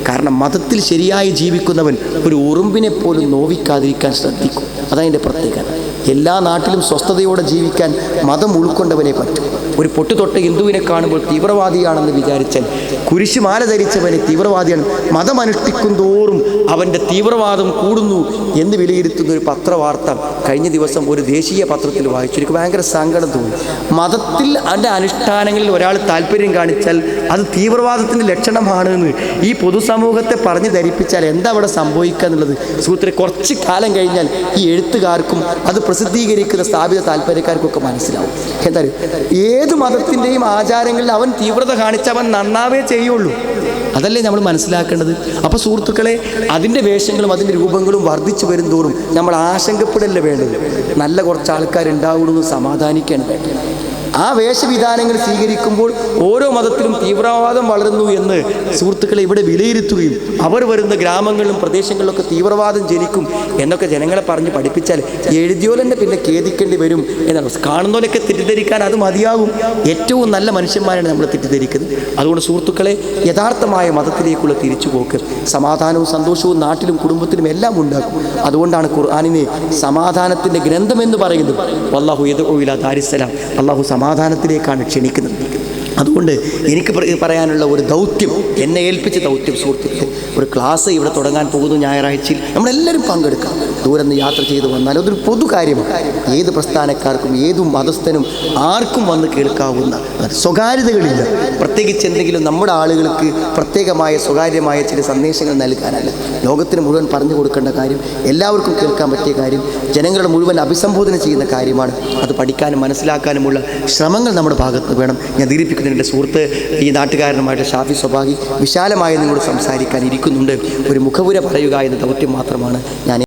കാരണം മതത്തിൽ ശരിയായി ജീവിക്കുന്നവൻ ഒരു ഉറുമ്പിനെ പോലും നോവിക്കാതിരിക്കാൻ ശ്രദ്ധിക്കും. അതതിൻ്റെ പ്രത്യേകത. എല്ലാ നാട്ടിലും സ്വസ്ഥതയോടെ ജീവിക്കാൻ മതം ഉൾക്കൊണ്ടവനെ പറ്റും. ഒരു പൊട്ടുതൊട്ട ഹിന്ദുവിനെ കാണുമ്പോൾ തീവ്രവാദിയാണെന്ന് വിചാരിച്ചാൽ കുരിശുമാല ധരിച്ചവനെ തീവ്രവാദിയാണ്. മതമനുഷ്ഠിക്കും തോറും അവൻ്റെ തീവ്രവാദം കൂടുന്നു എന്ന് വിലയിരുത്തുന്ന ഒരു പത്രവാർത്ത കഴിഞ്ഞ ദിവസം ഒരു ദേശീയ പത്രത്തിൽ വായിച്ചു. എനിക്ക് ഭയങ്കര സങ്കടം തോന്നി. മതത്തിൽ അതിൻ്റെ അനുഷ്ഠാനങ്ങളിൽ ഒരാൾ താല്പര്യം കാണിച്ചാൽ അത് തീവ്രവാദത്തിൻ്റെ ലക്ഷണമാണ് എന്ന് ഈ പൊതുസമൂഹത്തെ പറഞ്ഞ് ധരിപ്പിച്ചാൽ എന്താ അവിടെ സംഭവിക്കുക എന്നുള്ളത് സുഹൃത്തുക്കളെ കുറച്ച് കാലം കഴിഞ്ഞാൽ ഈ എഴുത്തുകാർക്കും അത് പ്രസിദ്ധീകരിക്കുന്ന സ്ഥാപിത താല്പര്യക്കാർക്കൊക്കെ മനസ്സിലാവും. എന്തായാലും ഏത് മതത്തിൻ്റെയും ആചാരങ്ങളിൽ അവൻ തീവ്രത കാണിച്ച് അവൻ നന്നാവേ ചെയ്യുള്ളൂ. അതല്ലേ നമ്മൾ മനസ്സിലാക്കേണ്ടത്. അപ്പോൾ സുഹൃത്തുക്കളെ, അതിൻ്റെ വേഷങ്ങളും അതിൻ്റെ രൂപങ്ങളും വർദ്ധിച്ചു വരും തോറും നമ്മൾ ആശങ്കപ്പെടല്ലേ വേണ്ടത്. നല്ല കുറച്ച് ആൾക്കാരുണ്ടാവുള്ളൂ, സമാധാനിക്കാൻ വേണ്ടത്. ആ വേഷവിധാനങ്ങൾ സ്വീകരിക്കുമ്പോൾ ഓരോ മതത്തിലും തീവ്രവാദം വളരുന്നു എന്ന് സുഹൃത്തുക്കളെ ഇവിടെ വിലയിരുത്തുകയും അവർ വരുന്ന ഗ്രാമങ്ങളിലും പ്രദേശങ്ങളിലൊക്കെ തീവ്രവാദം ജനിക്കും എന്നൊക്കെ ജനങ്ങളെ പറഞ്ഞ് പഠിപ്പിച്ചാൽ എഴുതിയോലെന്നെ പിന്നെ ഖേദിക്കേണ്ടി വരും എന്നാണ്. കാണുന്നവരൊക്കെ തെറ്റിദ്ധരിക്കാൻ അത് മതിയാകും. ഏറ്റവും നല്ല മനുഷ്യന്മാരാണ് നമ്മൾ തെറ്റിദ്ധരിക്കുന്നത്. അതുകൊണ്ട് സുഹൃത്തുക്കളെ, യഥാർത്ഥമായ മതത്തിലേക്കുള്ള തിരിച്ചുപോക്ക് സമാധാനവും സന്തോഷവും നാട്ടിലും കുടുംബത്തിലും എല്ലാം ഉണ്ടാക്കും. അതുകൊണ്ടാണ് ഖുർആനിനെ സമാധാനത്തിൻ്റെ ഗ്രന്ഥമെന്ന് പറയുന്നത്. വല്ലാഹു യദ്ഉ ഇലാ ദാരിസ്സലാം, അള്ളാഹു സമാധാനത്തിലേക്കാണ് ക്ഷണിക്കുന്നത്. അതുകൊണ്ട് എനിക്ക് പറയാനുള്ള ഒരു ദൗത്യം, എന്നെ ഏൽപ്പിച്ച ദൗത്യം സുഹൃത്തുക്കളെ, ഒരു ക്ലാസ് ഇവിടെ തുടങ്ങാൻ പോകുന്നു ഞായറാഴ്ചയിൽ. നമ്മളെല്ലാവരും പങ്കെടുക്കാം. ദൂരെ നിന്ന് യാത്ര ചെയ്ത് വന്നാൽ അതൊരു പൊതു കാര്യമാണ്. ഏത് പ്രസ്ഥാനക്കാർക്കും ഏത് മതസ്ഥനും ആർക്കും വന്ന് കേൾക്കാവുന്ന, സ്വകാര്യതകളില്ല. പ്രത്യേകിച്ച് എന്തെങ്കിലും നമ്മുടെ ആളുകൾക്ക് പ്രത്യേകമായ സ്വകാര്യമായ ചില സന്ദേശങ്ങൾ നൽകാനല്ല, ലോകത്തിന് മുഴുവൻ പറഞ്ഞു കൊടുക്കേണ്ട കാര്യം, എല്ലാവർക്കും കേൾക്കാൻ പറ്റിയ കാര്യം, ജനങ്ങളുടെ മുഴുവൻ അഭിസംബോധന ചെയ്യുന്ന കാര്യമാണ്. അത് പഠിക്കാനും മനസ്സിലാക്കാനുമുള്ള ശ്രമങ്ങൾ നമ്മുടെ ഭാഗത്ത് വേണം. ഞാൻ ദീർഘിപ്പിക്കുന്നു. എൻ്റെ സുഹൃത്ത് ഈ നാട്ടുകാരനുമായിട്ട് ഷാഫി സ്വഭാഗി വിശാലമായി നിങ്ങളോട് സംസാരിക്കാൻ ഇരിക്കുന്നുണ്ട്. ഒരു മുഖവുര പറയുക എന്ന ദൗത്യം മാത്രമാണ് ഞാൻ